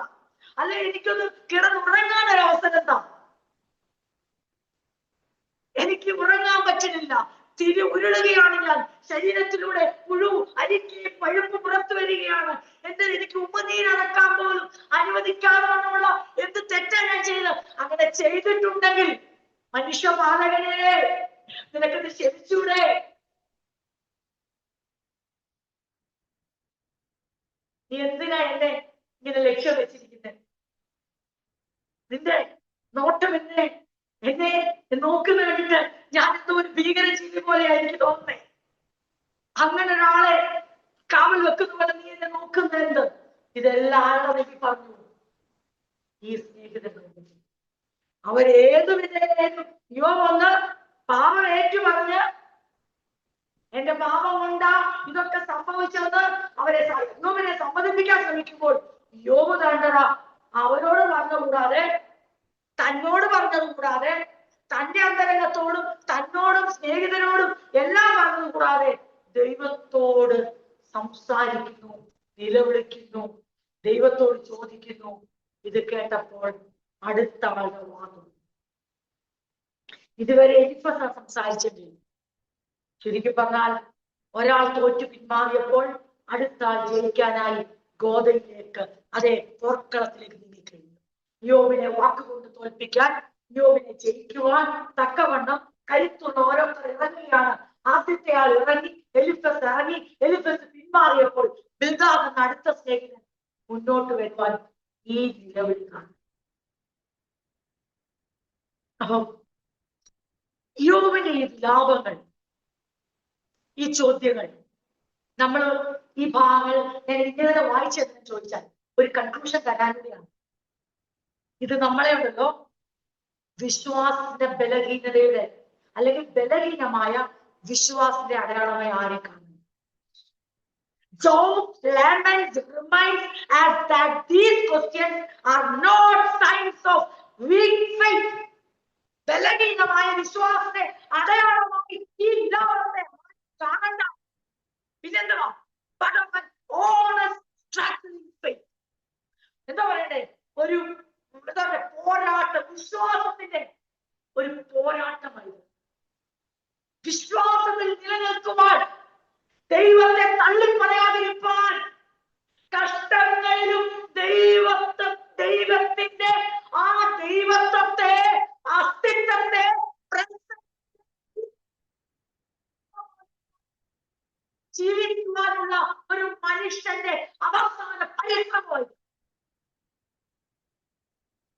അല്ലെ എനിക്കൊന്ന് കിടന്നുറങ്ങാനൊരവസരം എന്താ? എനിക്ക് ഉറങ്ങാൻ പറ്റുന്നില്ല, ഉരുളുകയാണ് ഞാൻ, ശരീരത്തിലൂടെ പുഴു അരിക്കുകയും പഴുപ്പ് പുറത്തു വരികയാണ്. എന്നിട്ട് എനിക്ക് ഉമ്മനീരടക്കാൻ പോലും അനുവദിക്കാതെയുള്ള എന്ത് തെറ്റാ ഞാൻ ചെയ്ത്? അങ്ങനെ ചെയ്തിട്ടുണ്ടെങ്കിൽ മനുഷ്യപാലകനെ, നിനക്കത് ക്ഷമിച്ചൂടെ? നീ എന്തിനാ എന്നെ ഇങ്ങനെ ലക്ഷ്യം വെച്ചിരിക്കുന്നത്? നിന്റെ നോട്ടം എന്നെ നോക്കുന്ന കണ്ടിട്ട് ഞാൻ എന്തോ ഒരു ഭീകര ജീവി പോലെയാ എനിക്ക് തോന്നുന്നേ. അങ്ങനെ ഒരാളെ കാവൽ വെക്കുന്ന പോലെ നീ എന്നെ നോക്കുന്ന എന്ത്? ഇതെല്ലാം ആരുടെ എനിക്ക് പറഞ്ഞു? ഈ സ്നേഹിതൻ. അവരേതു വിധേയനും യോബ് വന്ന് പാപം ഏറ്റു പറഞ്ഞ് എന്റെ പാപം കൊണ്ടാ ഇതൊക്കെ സംഭവിച്ചത് അവരെ സമ്മതിപ്പിക്കാൻ ശ്രമിക്കുമ്പോൾ യോബ് കണ്ടതാ അവരോട് പറഞ്ഞുകൂടാതെ, തന്നോട് പറഞ്ഞത് കൂടാതെ, തന്റെ അന്തരംഗത്തോടും തന്നോടും സ്നേഹിതനോടും എല്ലാം പറഞ്ഞത് കൂടാതെ ദൈവത്തോട് സംസാരിക്കുന്നു, നിലവിളിക്കുന്നു, ദൈവത്തോട് ചോദിക്കുന്നു. ഇത് കേട്ടപ്പോൾ അടുത്ത ആളുകൾ വന്നു. ഇതുവരെ എലിഫസ സംസാരിച്ചിട്ടില്ല. ചുരുക്കി പറഞ്ഞാൽ ഒരാൾ തോറ്റു പിന്മാറിയപ്പോൾ അടുത്ത ആൾ ജയിക്കാനായി ഗോതയിലേക്ക്, അതേ പോർക്കളത്തിലേക്ക് നീങ്ങിക്കഴിഞ്ഞു. യോബിനെ വാക്കുകൊണ്ട് തോൽപ്പിക്കാൻ, യോബിനെ ജയിക്കുവാൻ തക്കവണ്ണം കരുത്തുള്ള ഓരോരുത്തർ ഇറങ്ങുകയാണ്. ആദ്യത്തെ ആൾ ഇറങ്ങി, എലിഫസ് ഇറങ്ങി. എലിഫസ് പിന്മാറിയപ്പോൾ ബിൽദാദ് എന്ന അടുത്ത സ്നേഹിതൻ മുന്നോട്ട് വരുവാൻ ഈ നിലവിളി കാണും. അപ്പം യോബിന്റെ ഈ ലാഭങ്ങൾ, ഈ ചോദ്യങ്ങൾ, നമ്മൾ ഈ ഭാഗങ്ങൾ ഞാൻ ഇങ്ങനെ വായിച്ചതെന്ന് ചോദിച്ചാൽ ഒരു കൺക്ലൂഷൻ തരാനിടയാണ്. ഇത് നമ്മളെ ഉണ്ടല്ലോ വിശ്വാസത്തിന്റെ ബലഹീനതയുടെ അല്ലെങ്കിൽ ബലഹീനമായ വിശ്വാസത്തിന്റെ അടയാളമായി ആരെ കാണുന്നു? Job's laments reminds us that these questions are not signs of weak faith. ബലഹീനമായ വിശ്വാസത്തെ അടയാളമായി ഈ ലോകത്തെ കാണണ്ട. പിന്നെന്താ? But of an honest strengthening faith. എന്താ പറയണ്ടേ? ഒരു പോരാട്ടം, വിശ്വാസത്തിന്റെ ഒരു പോരാട്ടമായി. വിശ്വാസത്തിൽ നിലനിൽക്കുവാൻ, ദൈവത്തെ തള്ളിപ്പറയാതിരിക്കാൻ, കഷ്ടങ്ങളിലും ദൈവത്തിന്റെ ആ ദൈവത്വത്തെ, അസ്തിത്വത്തെ ജീവിക്കുവാനുള്ള ഒരു മനുഷ്യന്റെ അവസാന പരിശ്രമമായി.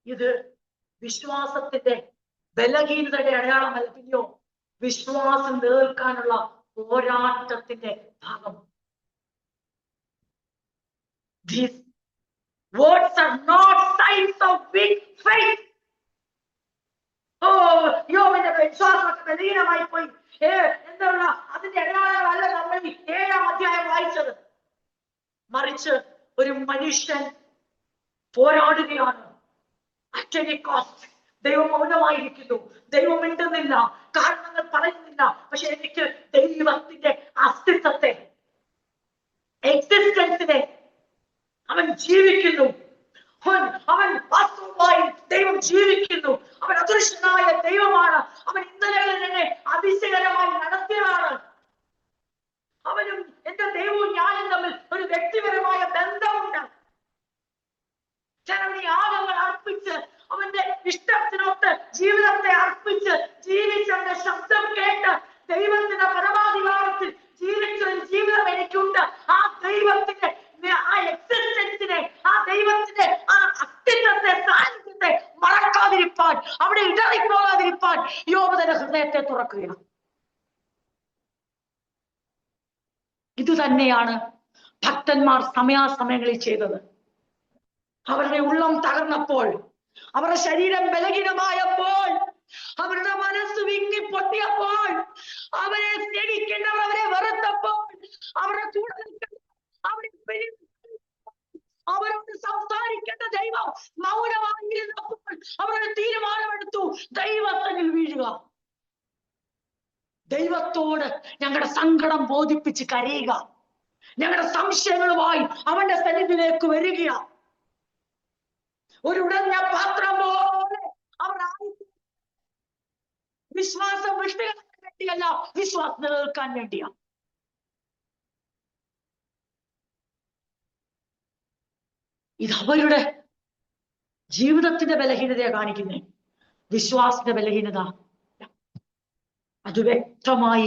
ഇത് വിശ്വാസത്തിന്റെ ബലഹീനതയുടെ അടയാളമല്ല, പിന്നെയോ വിശ്വാസം നിലനിൽക്കാനുള്ള പോരാട്ടത്തിന്റെ ഭാഗം. These words are not signs of weak faith. യോബിന്റെ വിശ്വാസമൊക്കെ ബലഹീനമായി പോയി എന്നുള്ള അതിന്റെ അടയാളങ്ങളല്ല നമ്മൾ 7-ാം അധ്യായം വായിച്ചത്. മറിച്ച് ഒരു മനുഷ്യൻ പോരാടുകയാണ്. At any cost, ദൈവം മൗനമായിരിക്കുന്നു, ദൈവം മിണ്ടുന്നില്ല, കാരണങ്ങൾ പറയുന്നില്ല. പക്ഷെ എനിക്ക് ദൈവത്തിന്റെ അസ്തിത്വത്തെ, എക്സിസ്റ്റൻസിനെ അവൻ ജീവിക്കുന്നു. അവൻ വാസ്തവമായി ദൈവം ജീവിക്കുന്നു. അവൻ അദൃശ്യനായ ദൈവമാണ്. അവൻ ഇന്നലകളിൽ എന്നെ അതിശയകരമായി നടത്തിയതാണ്. അവനും എന്റെ ദൈവവും ഞാനും തമ്മിൽ ഒരു വ്യക്തിപരമായ ബന്ധമുണ്ട്. ചില യാഗങ്ങൾ അർപ്പിച്ച് അവന്റെ ഇഷ്ടത്തിനൊത്ത് ജീവിതത്തെ അർപ്പിച്ച് ജീവിച്ചവന്റെ ശബ്ദം കേട്ട് ദൈവത്തിന്റെ പരമാധികാരത്തിൽ ജീവിച്ച ഒരു ജീവിതം എനിക്കുണ്ട്. ആ ദൈവത്തിന്റെ ആ എക്സിസ്റ്റൻസിനെ, ആ ദൈവത്തിന്റെ ആ അസ്തിത്വത്തെ, സാന്നിധ്യത്തെ മറക്കാതിരിപ്പാൻ, അവിടെ ഇടറിപ്പോകാതിരിപ്പാൻ യോബ് തന്റെ ഹൃദയത്തെ തുറക്കുകയാണ്. ഇത് തന്നെയാണ് ഭക്തന്മാർ സമയാസമയങ്ങളിൽ ചെയ്തത്. അവരുടെ ഉള്ളം തകർന്നപ്പോൾ, അവരുടെ ശരീരം ബലഹീനമായപ്പോൾ, അവരുടെ മനസ്സ് വിങ്ങി പൊട്ടിയപ്പോൾ, അവരെ സ്നേഹിക്കേണ്ടവർ അവരെ വെറുത്തപ്പോൾ, അവരുടെ കൂടെ അവരോട് സംസാരിക്കേണ്ട ദൈവം മൗനമായിരുന്നപ്പോൾ അവരുടെ തീരുമാനമെടുത്തു ദൈവത്തിൽ വീഴുക. ദൈവത്തോട് ഞങ്ങളുടെ സങ്കടം ബോധിപ്പിച്ച് കരയുക, ഞങ്ങളുടെ സംശയങ്ങളുമായി അവന്റെ സന്നിധിയിലേക്ക് വരിക. ഒരു ഉടഞ്ഞ പാത്രം പോലെ അവർ വിശ്വാസം വിട്ടുകളയാൻ വേണ്ടിയല്ല, വിശ്വാസം നിലനിൽക്കാൻ വേണ്ടിയാ. ഇത് അവരുടെ ജീവിതത്തിന്റെ ബലഹീനതയെ കാണിക്കുന്നേ, വിശ്വാസത്തിന്റെ ബലഹീനത. അത് വ്യക്തമായി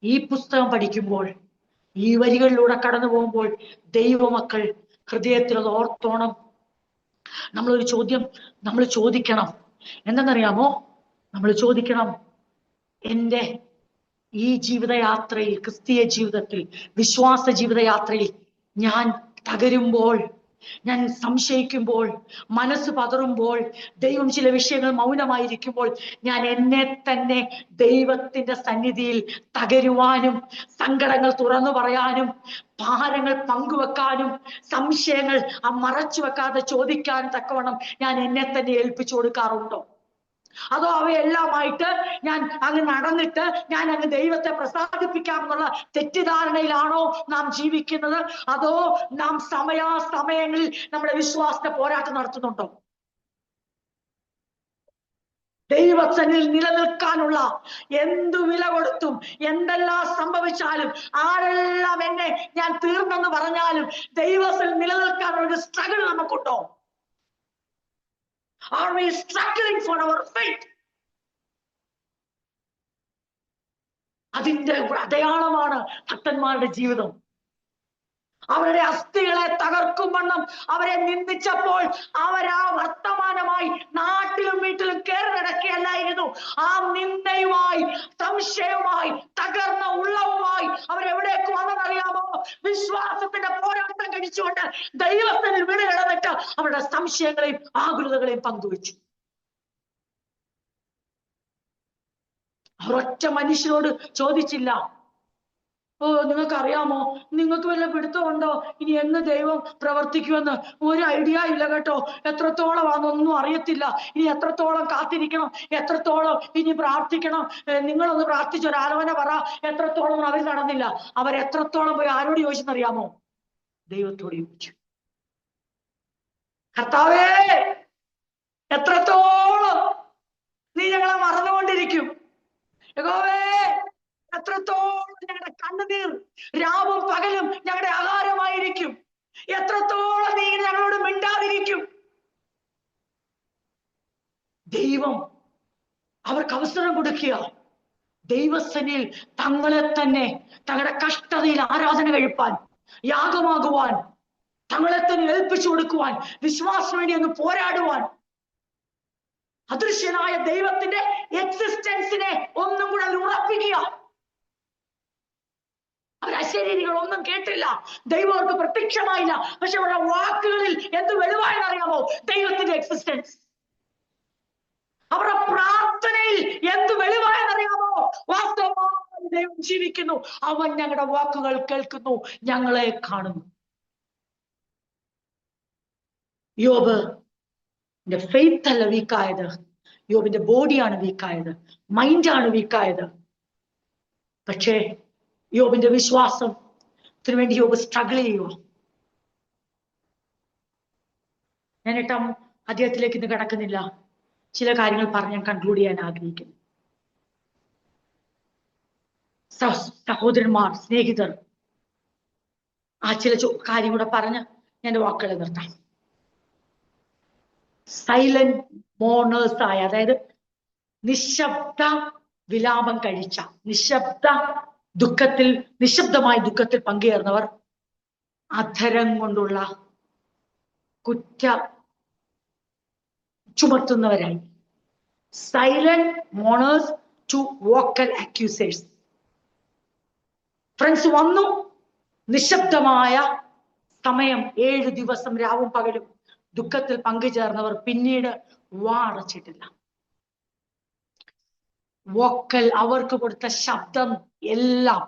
ഈ പുസ്തകം പഠിക്കുമ്പോൾ, ഈ വരികളിലൂടെ കടന്നു പോകുമ്പോൾ ദൈവമക്കൾ ഹൃദയത്തിൽ അത് ഓർത്തോണം. നമ്മളൊരു ചോദ്യം നമ്മൾ ചോദിക്കണം. എന്തെന്നറിയാമോ? നമ്മൾ ചോദിക്കണം, എൻ്റെ ഈ ജീവിതയാത്രയിൽ, ക്രിസ്തീയ ജീവിതത്തിൽ, വിശ്വാസ ജീവിതയാത്രയിൽ ഞാൻ തകരുമ്പോൾ, ഞാൻ സംശയിക്കുമ്പോൾ, മനസ്സ് പതറുമ്പോൾ, ദൈവം ചില വിഷയങ്ങൾ മൗനമായിരിക്കുമ്പോൾ, ഞാൻ എന്നെ തന്നെ ദൈവത്തിന്റെ സന്നിധിയിൽ തകരുവാനും, സങ്കടങ്ങൾ തുറന്നു പറയാനും, ഭാരങ്ങൾ പങ്കുവെക്കാനും, സംശയങ്ങൾ മറച്ചു വെക്കാതെ ചോദിക്കാനും തക്കവണ്ണം ഞാൻ എന്നെ തന്നെ ഏൽപ്പിച്ചു കൊടുക്കാറുണ്ടോ? അതോ അവയെല്ലാമായിട്ട് ഞാൻ അങ്ങ് നടന്നിട്ട് ഞാൻ അങ്ങ് ദൈവത്തെ പ്രസാദിപ്പിക്കാമെന്നുള്ള തെറ്റിദ്ധാരണയിലാണോ നാം ജീവിക്കുന്നത്? അതോ നാം സമയാസമയങ്ങളിൽ നമ്മുടെ വിശ്വാസത്തെ പോരാട്ടം നടത്തുന്നുണ്ടോ? ദൈവസന്നിധിയിൽ നിലനിൽക്കാനുള്ള എന്തു വില കൊടുത്തും, എന്തെല്ലാം സംഭവിച്ചാലും, ആരെല്ലാം എന്നെ ഞാൻ തീർന്നെന്ന് പറഞ്ഞാലും ദൈവത്തിൽ നിലനിൽക്കാനുള്ള ഒരു struggle നമുക്കുണ്ടോ? Are we struggling for our faith? അതിന്റെ അടയാളമാണ് ഭക്തന്മാരുടെ ജീവിതം. അവരുടെ അസ്ഥികളെ തകർക്കും വണ്ണം അവരെ നിന്ദിച്ചപ്പോൾ അവരാ വർത്തമാനമായി നാട്ടിലും വീട്ടിലും കയറി നടക്കുകയല്ലായിരുന്നു. ആ നിന്ദയുമായി, സംശയവുമായി, തകർന്ന ഉള്ളവുമായി അവരെവിടേക്ക് വന്നതറിയാമോ? വിശ്വാസത്തിന്റെ പോരാട്ടം കഴിച്ചുകൊണ്ട് ദൈവത്തിൽ വിടകിടന്നിട്ട് അവരുടെ സംശയങ്ങളെയും ആകുലതകളെയും പങ്കുവെച്ചു. അവരൊറ്റ മനുഷ്യരോട് ചോദിച്ചില്ല, നിങ്ങൾക്ക് അറിയാമോ, നിങ്ങൾക്ക് വല്ല പിടുത്തമുണ്ടോ ഇനി എന്ന് ദൈവം പ്രവർത്തിക്കുമെന്ന്? ഒരു ഐഡിയ ഇല്ല കേട്ടോ. എത്രത്തോളമാണെന്നൊന്നും അറിയത്തില്ല. ഇനി എത്രത്തോളം കാത്തിരിക്കണം, എത്രത്തോളം ഇനി പ്രാർത്ഥിക്കണം, നിങ്ങളൊന്ന് പ്രാർത്ഥിച്ചൊരു ആലോചന പറ. എത്രത്തോളം അവർ നടന്നില്ല. അവരെത്രത്തോളം പോയി ആരോട് ചോദിച്ചെന്നറിയാമോ? ദൈവത്തോട് ചോദിച്ചു. കർത്താവേ, എത്രത്തോളം നീ ഞങ്ങളെ മറന്നുകൊണ്ടിരിക്കും? യഹോവേ, എത്രത്തോളം ഞങ്ങളുടെ കണ്ണുനീർ രാവും പകലും ഞങ്ങളുടെ ആഹാരമായിരിക്കും? എത്രത്തോളം നീ ഞങ്ങളോട് മിണ്ടാതിരിക്കും? ദൈവം അവർക്ക് അവസരം കൊടുക്കുക. ദൈവസന്നിധിയിൽ തങ്ങളെ തന്നെ, തങ്ങളുടെ കഷ്ടതയിൽ ആരാധന കഴിപ്പാൻ, യാഗമാകുവാൻ, തങ്ങളെ തന്നെ ഏൽപ്പിച്ചു കൊടുക്കുവാൻ, വിശ്വാസത്തിന് വേണ്ടി ഒന്ന് പോരാടുവാൻ, അദൃശ്യനായ ദൈവത്തിന്റെ എക്സിസ്റ്റൻസിനെ ഒന്നും കൂടെ അവർ ഉറപ്പിക്കുക. അവർ അശരീരികളൊന്നും കേട്ടില്ല, ദൈവം അവർക്ക് പ്രത്യക്ഷമായില്ല. പക്ഷെ അവരുടെ വാക്കുകളിൽ എന്ത് വെളിവായെന്നറിയാമോ? ദൈവത്തിന്റെ എക്സിസ്റ്റൻസ്. അവരുടെ പ്രാർത്ഥനയിൽ എന്ത് വെളിവായെന്നറിയാമോ? വാസ്തവമായി ദൈവം ജീവിക്കുന്നു, അവൻ ഞങ്ങളുടെ വാക്കുകൾ കേൾക്കുന്നു, ഞങ്ങളെ കാണുന്നു. യോബ് ഫെയ്ത്ത് അല്ല വീക്കായത്, യോബിന്റെ ബോഡിയാണ് വീക്കായത്, മൈൻഡാണ് വീക്കായത്. പക്ഷേ യോബിന്റെ വിശ്വാസത്തിന് വേണ്ടി യോബ് സ്ട്രഗിൾ ചെയ്യുക. ഞാൻ 8-ാം അധ്യായത്തിലേക്ക് ഇന്ന് കിടക്കുന്നില്ല. ചില കാര്യങ്ങൾ പറഞ്ഞ് ഞാൻ കൺക്ലൂഡ് ചെയ്യാൻ ആഗ്രഹിക്കുന്നു. സഹോദരന്മാർ, സ്നേഹിതർ, ആ ചില കാര്യം കൂടെ പറഞ്ഞ് ഞാൻ വാക്കുകളെ നിർത്താം. സൈലന്റ് മോണേഴ്സ് ആയ, അതായത് നിശബ്ദ വിലാപം കഴിച്ച, നിശബ്ദമായി ദുഃഖത്തിൽ പങ്കുചേർന്നവർ അധരം കൊണ്ടുള്ള കുറ്റ ചുമത്തുന്നവരായി. Silent mourners to vocal accusers. Friends വന്നു, നിശബ്ദമായ സമയം 7 ദിവസം രാവും പകലും ദുഃഖത്തിൽ പങ്കുചേർന്നവർ പിന്നീട് അടച്ചിട്ടില്ല. വോക്കൽ, അവർക്ക് കൊടുത്ത ശബ്ദം എല്ലാം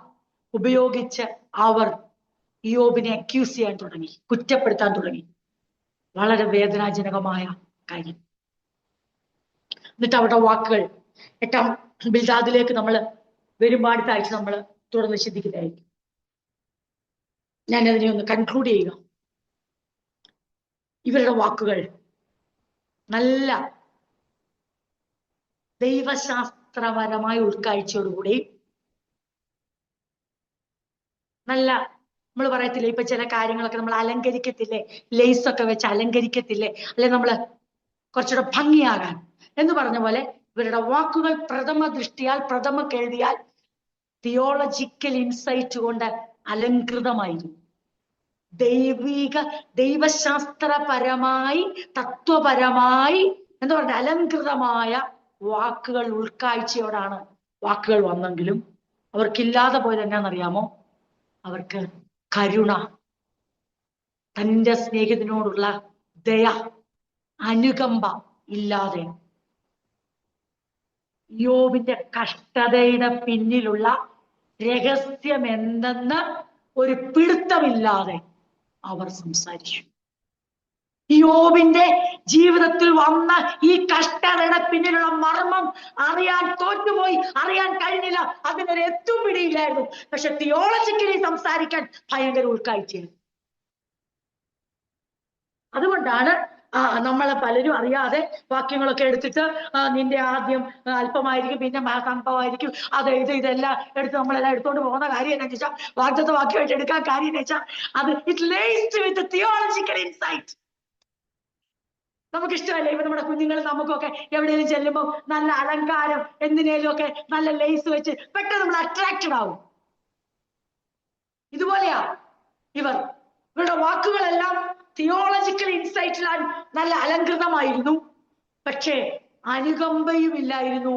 ഉപയോഗിച്ച് അവർ യോബിനെ അക്യൂസ് ചെയ്യാൻ തുടങ്ങി, കുറ്റപ്പെടുത്താൻ തുടങ്ങി. വളരെ വേദനാജനകമായ കാര്യം. എന്നിട്ട് അവരുടെ വാക്കുകൾ 8-ാം ബിൽദാദിലേക്ക് നമ്മൾ വരുമ്പോൾ അടുത്ത ആഴ്ച നമ്മൾ തുടർന്ന് ചിന്തിക്കുന്നതായിരിക്കും. ഞാനതിനെ ഒന്ന് കൺക്ലൂഡ് ചെയ്യുക. ഇവരുടെ വാക്കുകൾ നല്ല ദൈവശാസ്ത്രപരമായ ഉൾക്കാഴ്ചയോടുകൂടി, നല്ല, നമ്മൾ പറയത്തില്ലേ, ഇപ്പൊ ചില കാര്യങ്ങളൊക്കെ നമ്മൾ അലങ്കരിക്കത്തില്ലേ, ലേസൊക്കെ വെച്ച് അലങ്കരിക്കത്തില്ലേ, അല്ലെ നമ്മള് കുറച്ചുകൂടെ ഭംഗിയാകാൻ എന്ന് പറഞ്ഞ പോലെ ഇവരുടെ വാക്കുകൾ പ്രഥമ കേൾവിയാൽ തിയോളജിക്കൽ ഇൻസൈറ്റ് കൊണ്ട് അലങ്കൃതമായിരുന്നു. ദൈവശാസ്ത്രപരമായി, തത്വപരമായി എന്താ പറയുക, അലങ്കൃതമായ വാക്കുകൾ, ഉൾക്കാഴ്ചയോടാണ് വാക്കുകൾ വന്നെങ്കിലും അവർക്കില്ലാതെ പോയത് എന്നാന്നറിയാമോ? അവർക്ക് കരുണ, തന്റെ സ്നേഹിതനോടുള്ള ദയ, അനുകമ്പ ഇല്ലാതെ യോബിന്റെ കഷ്ടതയുടെ പിന്നിലുള്ള രഹസ്യം എന്തെന്ന് ഒരു പിടുത്തമില്ലാതെ അവർ സംസാരിച്ചു. യോബിന്റെ ജീവിതത്തിൽ വന്ന ഈ കഷ്ടതയുടെ പിന്നിലുള്ള മർമ്മം അറിയാൻ തോറ്റുപോയി, അറിയാൻ കഴിഞ്ഞില്ല, അതിനൊരു എത്തും പിടിയില്ലായിരുന്നു. പക്ഷെ തിയോളജിക്കലി സംസാരിക്കാൻ ഭയങ്കര ഉൾക്കാഴ്ചയാണ്. അതുകൊണ്ടാണ് നമ്മളെ പലരും അറിയാതെ വാക്യങ്ങളൊക്കെ എടുത്തിട്ട് നിന്റെ ആദ്യം അല്പമായിരിക്കും, പിന്നെ സംഭവമായിരിക്കും, അത് ഇതെല്ലാം എടുത്ത് നമ്മളെല്ലാം എടുത്തോണ്ട് പോകുന്ന കാര്യം എന്താ വെച്ചാൽ, വാഗ്ദത്ത വാക്യമായിട്ട് എടുക്കാൻ കാര്യം എന്ന് വെച്ചാൽ അത് it laced with theological insight. നമുക്കിഷ്ടമല്ലേ ഇപ്പൊ നമ്മുടെ കുഞ്ഞുങ്ങൾ നമുക്കൊക്കെ എവിടെയെങ്കിലും ചെല്ലുമ്പോൾ നല്ല അലങ്കാരം, എന്തിനേലും ഒക്കെ നല്ല ലേസ് വെച്ച് പെട്ടെന്ന് നമ്മൾ അട്രാക്റ്റഡ് ആവും. ഇതുപോലെയാ ഇവരുടെ വാക്കുകളെല്ലാം തിയോളജിക്കൽ ഇൻസൈറ്റിലാൽ നല്ല അലങ്കൃതമായിരുന്നു. പക്ഷേ അനുകമ്പയും ഇല്ലായിരുന്നു.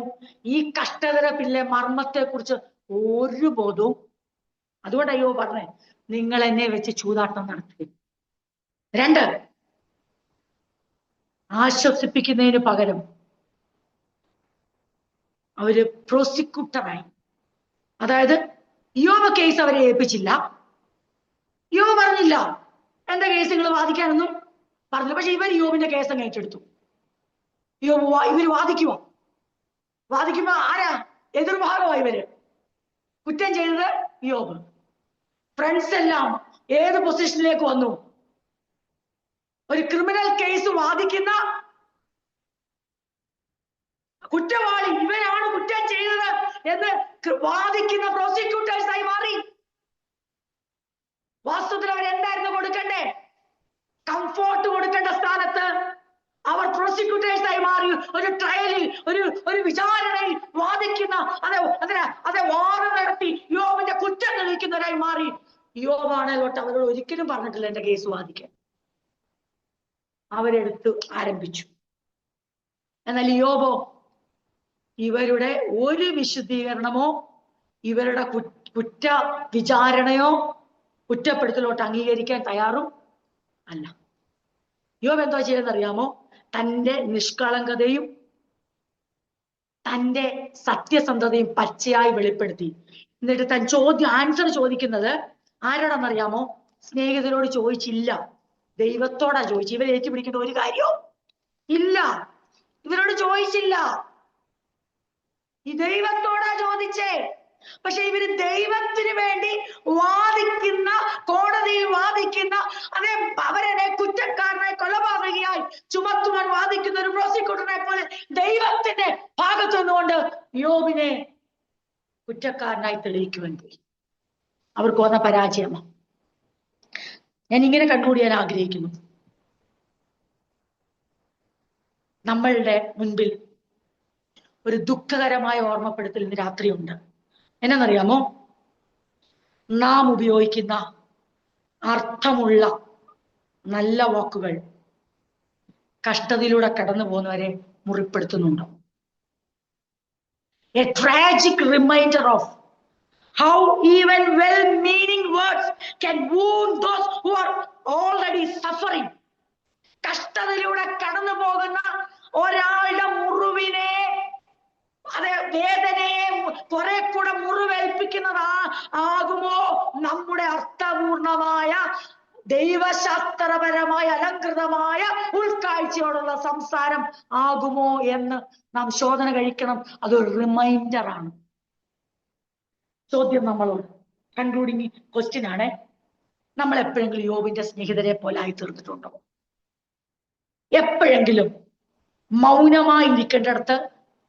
ഈ കഷ്ടതര പിള്ളെ മർമ്മത്തെ കുറിച്ച് ഒരു ബോധവും. അതുകൊണ്ട് അയ്യോ പറഞ്ഞേ, നിങ്ങൾ എന്നെ വെച്ച് ചൂതാട്ടം നടത്തുക. 2, ആശ്വസിപ്പിക്കുന്നതിന് പകരം അവര് പ്രോസിക്യൂട്ടറായി. അതായത് യോബ് കേസ് അവരെ ഏൽപ്പിച്ചില്ല. യോബ് പറഞ്ഞില്ല എന്റെ കേസ് നിങ്ങൾ വാദിക്കാനൊന്നും പറഞ്ഞു. പക്ഷെ ഇവർ യോബിന്റെ കേസ് അങ്ങ് ഏറ്റെടുത്തു. ഇവര് വാദിക്കുമ്പോ ആരാ എതിർഭാഗമാ? ഇവര് കുറ്റം ചെയ്തത് യോബ്. ഫ്രണ്ട്സ് എല്ലാം ഏത് പൊസിഷനിലേക്ക് വന്നു? ഒരു ക്രിമിനൽ കേസ് വാദിക്കുന്ന കുറ്റവാളി ഇവരാണ് കുറ്റം ചെയ്തത് എന്ന് വാദിക്കുന്ന പ്രോസിക്യൂട്ടേഴ്സായി മാറി. വാസ്തവത്തിൽ അവരെന്തായിരുന്നു കൊടുക്കണ്ടേ? കംഫോർട്ട് കൊടുക്കേണ്ട സ്ഥാനത്ത് അവർ പ്രോസിക്യൂട്ടേഴ്സായി മാറി. ഒരു ട്രയലിൽ, ഒരു വിചാരണയിൽ വാദിക്കുന്ന, അതെ വാദം നടത്തി യോബിന്റെ കുറ്റം തെളിയിക്കുന്നവരായി മാറി. യോബാണല്ലോട്ട് അവരോട് ഒരിക്കലും പറഞ്ഞിട്ടില്ല എന്റെ കേസ് വാദിക്കാൻ. അവരെടുത്ത് ആരംഭിച്ചു. എന്നാൽ യോബോ ഇവരുടെ ഒരു വിശുദ്ധീകരണമോ ഇവരുടെ കുറ്റ വിചാരണയോ കുറ്റപ്പെടുത്തലോട്ട് അംഗീകരിക്കാൻ തയ്യാറും അല്ല. യോബ് എന്തോ ചെയ്തെന്നറിയാമോ? തന്റെ നിഷ്കളങ്കതയും തന്റെ സത്യസന്ധതയും പച്ചയായി വെളിപ്പെടുത്തി. എന്നിട്ട് താൻ ആൻസർ ചോദിക്കുന്നത് ആരോടാണെന്നറിയാമോ? സ്നേഹിതരോട് ചോദിച്ചില്ല, ദൈവത്തോടാ ചോദിച്ചു. ഇവരെ ഏറ്റുപിടിക്കേണ്ട ഒരു കാര്യവും ഇല്ല. ഇവരോട് ചോദിച്ചില്ല, ഈ ദൈവത്തോടാ ചോദിച്ചേ. പക്ഷെ ഇവര് ദൈവത്തിന് വേണ്ടി വാദിക്കുന്ന, കോടതിയിൽ വാദിക്കുന്ന, അതേ അവരെ കുറ്റക്കാരനായി കൊലപാതകയായി ചുമത്തുവാൻ വാദിക്കുന്ന ഒരു പ്രോസിക്യൂട്ടറിനെ പോലെ ദൈവത്തിന്റെ ഭാഗത്തു നിന്നുകൊണ്ട് യോബിനെ കുറ്റക്കാരനായി തെളിയിക്കുവാൻ പോയി. അവർക്ക് വന്ന പരാജയമാണ്. ഞാൻ ഇങ്ങനെ കണ്ടുകൂടിയാൻ ആഗ്രഹിക്കുന്നു. നമ്മളുടെ മുൻപിൽ ഒരു ദുഃഖകരമായ ഓർമ്മപ്പെടുത്തൽ ഇന്ന് രാത്രിയുണ്ട്. എന്നറിയാമോ? നാം ഉപയോഗിക്കുന്ന അർത്ഥമുള്ള നല്ല വാക്കുകൾ കഷ്ടതയിലൂടെ കടന്നു പോകുന്നവരെ മുറിപ്പെടുത്തുന്നുണ്ടോ? A tragic reminder of how even well-meaning words can wound those who are already suffering. കഷ്ടതയിലൂടെ കടന്നു പോകുന്ന ഒരാളുടെ മുറിവിനെ, അതെ വേദനയെ കുറെ കൂടെ മുറിവേൽപ്പിക്കുന്നതാ ആകുമോ നമ്മുടെ അർത്ഥപൂർണമായ ദൈവശാസ്ത്രപരമായ അലങ്കൃതമായ ഉൾക്കാഴ്ചയോടുള്ള സംസാരം ആകുമോ എന്ന് നാം ശോധന കഴിക്കണം. അതൊരു റിമൈൻഡറാണ്. ചോദ്യം നമ്മളോട്, കൺക്ലൂഡിങ് ക്വസ്റ്റ്യൻ ആണ്, നമ്മൾ എപ്പോഴെങ്കിലും യോബിന്റെ സ്നേഹിതരെ പോലെ ആയി തീർന്നിട്ടുണ്ടോ? എപ്പോഴെങ്കിലും മൗനമായി ഇരിക്കേണ്ടടുത്ത്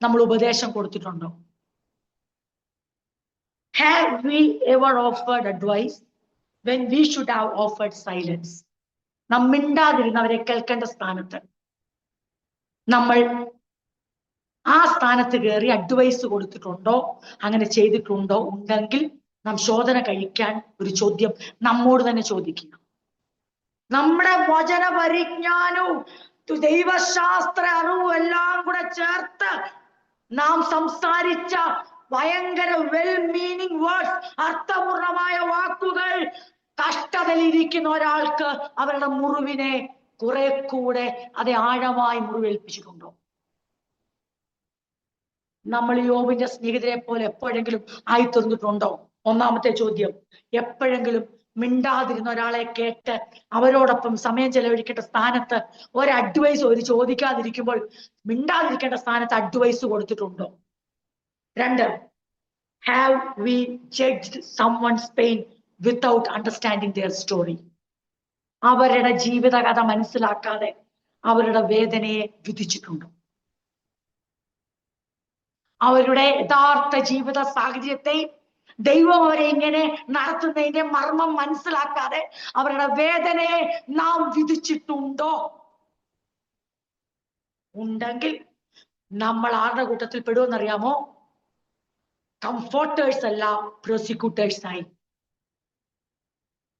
നമ്മൾ ഉപദേശം കൊടുത്തിട്ടുണ്ടോ? Have we ever offered advice when we should have offered silence? നാം മിണ്ടാതിരുന്നവരെ കേൾക്കേണ്ട സ്ഥാനത്ത് നമ്മൾ ആ സ്ഥാനത്ത് കയറി അഡ്വൈസ് കൊടുത്തിട്ടുണ്ടോ? അങ്ങനെ ചെയ്തിട്ടുണ്ടോ? ഉണ്ടെങ്കിൽ നാം ശോധന കഴിക്കാൻ ഒരു ചോദ്യം നമ്മോട് തന്നെ ചോദിക്കുക. നമ്മുടെ വചന പരിജ്ഞാനവും ദൈവശാസ്ത്ര അറിവും എല്ലാം കൂടെ ചേർത്ത് നാം സംസാരിച്ച ഭയങ്കര വെൽ മീനിങ് വേർഡ്സ്, അർത്ഥപൂർണമായ വാക്കുകൾ കഷ്ടതയിലിരിക്കുന്ന ഒരാൾക്ക് അവരുടെ മുറിവിനെ കുറെ കൂടെ അതെ ആഴമായി മുറിവേൽപ്പിച്ചിട്ടുണ്ടോ? നമ്മൾ യോബിന്റെ സ്നേഹിതരെ പോലെ എപ്പോഴെങ്കിലും ആയി തീർന്നിട്ടുണ്ടോ? ഒന്നാമത്തെ ചോദ്യം. എപ്പോഴെങ്കിലും മിണ്ടാതിരുന്ന ഒരാളെ കേട്ട് അവരോടൊപ്പം സമയം ചെലവഴിക്കേണ്ട സ്ഥാനത്ത് ഒരു അഡ്വൈസ്, ഒരു ചോദിക്കാതിരിക്കുമ്പോൾ മിണ്ടാതിരിക്കേണ്ട സ്ഥാനത്ത് അഡ്വൈസ് കൊടുത്തിട്ടുണ്ടോ? 2, have we judged someone's pain without understanding their story? അവരുടെ ജീവിതകഥ മനസ്സിലാക്കാതെ അവരുടെ വേദനയെ വിധിച്ചിട്ടുണ്ടോ? അവരുടെ യഥാർത്ഥ ജീവിത സാഹചര്യത്തെ, ദൈവം അവരെ ഇങ്ങനെ നടത്തുന്നതിന്റെ മർമ്മം മനസ്സിലാക്കാതെ അവരുടെ വേദനയെ നാം വിധിച്ചിട്ടുണ്ടോ? ഉണ്ടെങ്കിൽ നമ്മൾ ആരുടെ കൂട്ടത്തിൽ പെടുമെന്നറിയാമോ? കംഫോർട്ടേഴ്സ് അല്ല, പ്രോസിക്യൂട്ടേഴ്സായി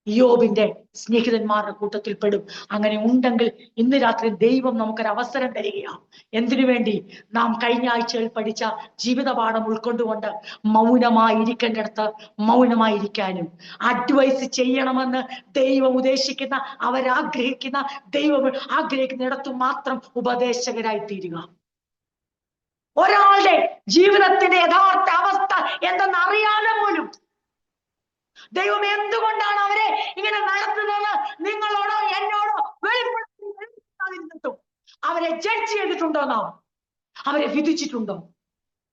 യോബിന്റെ സ്നേഹിതന്മാരുടെ കൂട്ടത്തിൽ പെടും. അങ്ങനെ ഉണ്ടെങ്കിൽ ഇന്ന് രാത്രി ദൈവം നമുക്കൊരു അവസരം തരികയാണ്. എന്തിനു വേണ്ടി? നാം കഴിഞ്ഞ ആഴ്ചയിൽ പഠിച്ച ജീവിതപാഠം ഉൾക്കൊണ്ടുകൊണ്ട് മൗനമായിരിക്കേണ്ടടുത്ത് മൗനമായിരിക്കാനും, അഡ്വൈസ് ചെയ്യണമെന്ന് ദൈവം ഉദ്ദേശിക്കുന്ന, അവരാഗ്രഹിക്കുന്ന, ദൈവം ആഗ്രഹിക്കുന്നിടത്തു മാത്രം ഉപദേശകരായി തീരുക. ഒരാളുടെ ജീവിതത്തിന്റെ യഥാർത്ഥ അവസ്ഥ എന്തെന്ന് അറിയാതെ പോലും ദൈവം എന്തുകൊണ്ടാണ് അവരെ ഇങ്ങനെ നടത്തുന്നത് നിങ്ങളോടോ എന്നോടോ വെളിപ്പെടുത്തിയിട്ടും അവരെ ജഡ്ജ് ചെയ്തിട്ടുണ്ടോ? നാം അവരെ വിധിച്ചിട്ടുണ്ടോ?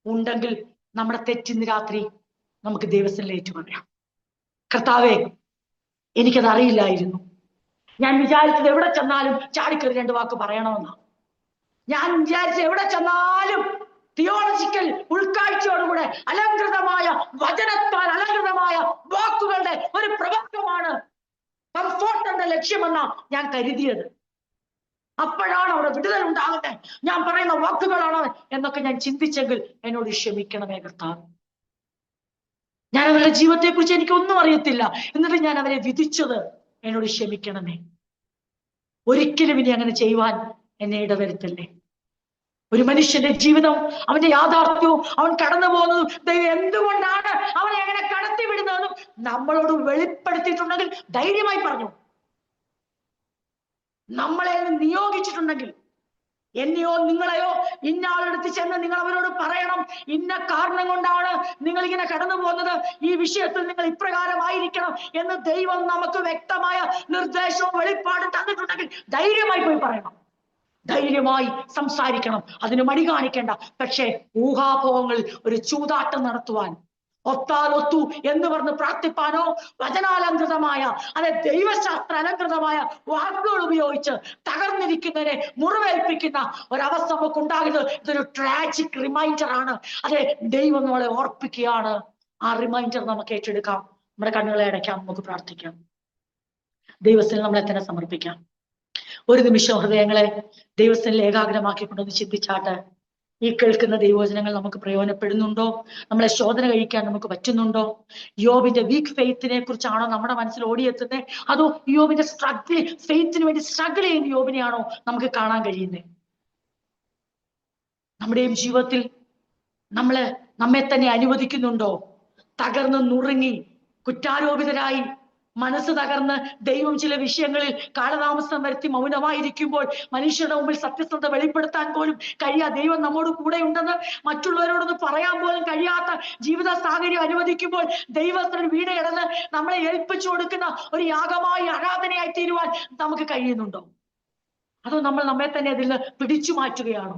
ഉണ്ടെങ്കിൽ നമ്മുടെ തെറ്റിന്ന് രാത്രി നമുക്ക് ദൈവത്തിൽ ഏറ്റുപറയാം. കർത്താവേ, എനിക്കത് അറിയില്ലായിരുന്നു. ഞാൻ വിചാരിച്ചത് എവിടെ ചെന്നാലും ചാടിക്കറി 2 വാക്ക് പറയണമെന്നാ. ഞാൻ വിചാരിച്ചത് എവിടെ ചെന്നാലും തിയോളജിക്കൽ ഉൾക്കാഴ്ചയോടുകൂടെ അലങ്കൃതമായ വചനത്താൽ അലങ്കൃതമായ വാക്കുകളുടെ ഒരു പ്രബന്ധമാണ് കംഫോർട്ടിന്റെ ലക്ഷ്യമെന്നാ ഞാൻ കരുതിയത്. അപ്പോഴാണ് അവിടെ വിടുതൽ ഉണ്ടാകുന്നത്, ഞാൻ പറയുന്ന വാക്കുകളാണ് എന്നൊക്കെ ഞാൻ ചിന്തിച്ചെങ്കിൽ എന്നോട് ക്ഷമിക്കണമേ കർത്താവ്. ഞാൻ അവരുടെ ജീവിതത്തെ കുറിച്ച് എനിക്കൊന്നും അറിയത്തില്ല, എന്നിട്ട് ഞാൻ അവരെ വിധിച്ചത് എന്നോട് ക്ഷമിക്കണമേ. ഒരിക്കലും ഇനി അങ്ങനെ ചെയ്യുവാൻ എന്നെ ഇടവരുത്തല്ലേ. ഒരു മനുഷ്യന്റെ ജീവിതം, അവന്റെ യാഥാർത്ഥ്യവും അവൻ കടന്നു പോകുന്നതും ദൈവം എന്തുകൊണ്ടാണ് അവനെ അങ്ങനെ കടത്തിവിടുന്നതെന്നും നമ്മളോട് വെളിപ്പെടുത്തിയിട്ടുണ്ടെങ്കിൽ ധൈര്യമായി പറഞ്ഞു. നമ്മളെ നിയോഗിച്ചിട്ടുണ്ടെങ്കിൽ, എന്നെയോ നിങ്ങളെയോ ഇന്ന ആളെടുത്ത് ചെന്ന് നിങ്ങൾ അവരോട് പറയണം, ഇന്ന കാരണം കൊണ്ടാണ് നിങ്ങൾ ഇങ്ങനെ കടന്നു പോകുന്നത്, ഈ വിഷയത്തിൽ നിങ്ങൾ ഇപ്രകാരമായിരിക്കണം എന്ന് ദൈവം നമുക്ക് വ്യക്തമായ നിർദ്ദേശവും വെളിപ്പാടും തന്നിട്ടുണ്ടെങ്കിൽ ധൈര്യമായി പോയി പറയണം. ധൈര്യമായി സംസാരിക്കണം, അതിന് മടി കാണിക്കേണ്ട. പക്ഷേ ഊഹാഭോഹങ്ങളിൽ ഒരു ചൂതാട്ടം നടത്തുവാൻ, ഒത്താലൊത്തു എന്ന് പറഞ്ഞ് പ്രാർത്ഥിപ്പാനോ വചനാലങ്കൃതമായ അതെ ദൈവശാസ്ത്ര അലങ്കൃതമായ വാക്കുകൾ ഉപയോഗിച്ച് തകർന്നിരിക്കുന്നതിനെ മുറിവേൽപ്പിക്കുന്ന ഒരവസ്ഥ നമുക്ക് ഉണ്ടാകുന്നത് ഇതൊരു ട്രാജിക് റിമൈൻഡർ ആണ്. അതെ, ദൈവം നമ്മളെ ഓർപ്പിക്കുകയാണ്. ആ റിമൈൻഡർ നമുക്ക് ഏറ്റെടുക്കാം, നമ്മുടെ കണ്ണുകളെ അടയ്ക്കാം, നമുക്ക് പ്രാർത്ഥിക്കാം, ദൈവത്തിൽ നമ്മളെ തന്നെ സമർപ്പിക്കാം. ഒരു നിമിഷം ഹൃദയങ്ങളെ ദൈവത്തിൽ ഏകാഗ്രമാക്കിക്കൊണ്ടൊന്ന് ചിന്തിച്ചാട്ട്, ഈ കേൾക്കുന്ന ദൈവവചനങ്ങൾ നമുക്ക് പ്രയോജനപ്പെടുന്നുണ്ടോ? നമ്മളെ ശോധന കഴിക്കാൻ നമുക്ക് പറ്റുന്നുണ്ടോ? യോബിന്റെ വീക്ക് ഫെയ്ത്തിനെ കുറിച്ചാണോ നമ്മുടെ മനസ്സിൽ ഓടിയെത്തുന്നത്? അതോ യോബിന്റെ ഫെയ്ത്തിന് വേണ്ടി സ്ട്രഗിൾ ചെയ്യുന്ന യോബിനെയാണോ നമുക്ക് കാണാൻ കഴിയുന്നത്? നമ്മുടെയും ജീവിതത്തിൽ നമ്മെ തന്നെ അനുവദിക്കുന്നുണ്ടോ? തകർന്ന് നുറുങ്ങി കുറ്റാരോപിതരായി മനസ്സ് തകർന്ന് ദൈവം ചില വിഷയങ്ങളിൽ കാലതാമസം വരുത്തി മൗനമായിരിക്കുമ്പോൾ, മനുഷ്യരുടെ മുമ്പിൽ സത്യസന്ധത വെളിപ്പെടുത്താൻ പോലും കഴിയാതെ ദൈവം നമ്മോട് കൂടെ ഉണ്ടെന്ന് മറ്റുള്ളവരോടൊന്ന് പറയാൻ പോലും കഴിയാത്ത ജീവിത സാഹചര്യം അനുവദിക്കുമ്പോൾ, ദൈവത്തിന് വീണയിടന്ന് നമ്മളെ ഏൽപ്പിച്ചു കൊടുക്കുന്ന ഒരു യാഗമായി ആരാധനയായി തീരുവാൻ നമുക്ക് കഴിയുന്നുണ്ടോ? അതോ നമ്മൾ നമ്മെ തന്നെ അതിൽ നിന്ന് പിടിച്ചു മാറ്റുകയാണോ?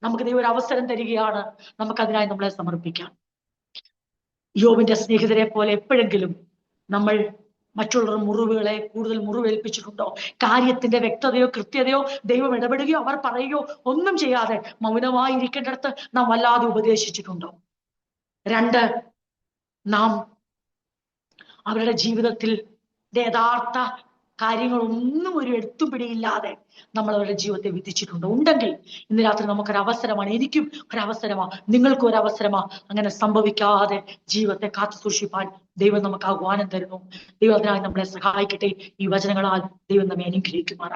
നമുക്ക് ദൈവം ഒരു അവസരം തരികയാണ്, നമുക്കതിനായി നമ്മളെ സമർപ്പിക്കാം. യോബിന്റെ സ്നേഹിതരെ പോലെ എപ്പോഴെങ്കിലും നമ്മൾ മറ്റുള്ളവർ മുറിവുകളെ കൂടുതൽ മുറിവേൽപ്പിച്ചിട്ടുണ്ടോ? കാര്യത്തിന്റെ വ്യക്തതയോ കൃത്യതയോ ദൈവം ഇടപെടുകയോ അവർ പറയുകയോ ഒന്നും ചെയ്യാതെ മൗനമായി ഇരിക്കേണ്ടിടത്ത് നാം വല്ലാതെ ഉപദേശിച്ചിട്ടുണ്ടോ? 2, നാം അവരുടെ ജീവിതത്തിൽ യഥാർത്ഥ കാര്യങ്ങളൊന്നും ഒരു എത്തുപിടിയില്ലാതെ നമ്മൾ അവരുടെ ജീവിതത്തെ വിധിച്ചിട്ടുണ്ടോ? ഉണ്ടെങ്കിൽ ഇന്ന് രാത്രി നമുക്കൊരവസരമാണ്, എനിക്കും ഒരവസരമാണ്, നിങ്ങൾക്കും ഒരവസരമാ. അങ്ങനെ സംഭവിക്കാതെ ജീവിതത്തെ കാത്തു സൂക്ഷിപ്പാൻ ദൈവം നമുക്ക് ആഹ്വാനം തരുന്നു. ദൈവം അതിനായി നമ്മളെ സഹായിക്കട്ടെ. ഈ വചനങ്ങളാൽ ദൈവം നമ്മെ അനുഗ്രഹിക്കുമാറാകട്ടെ.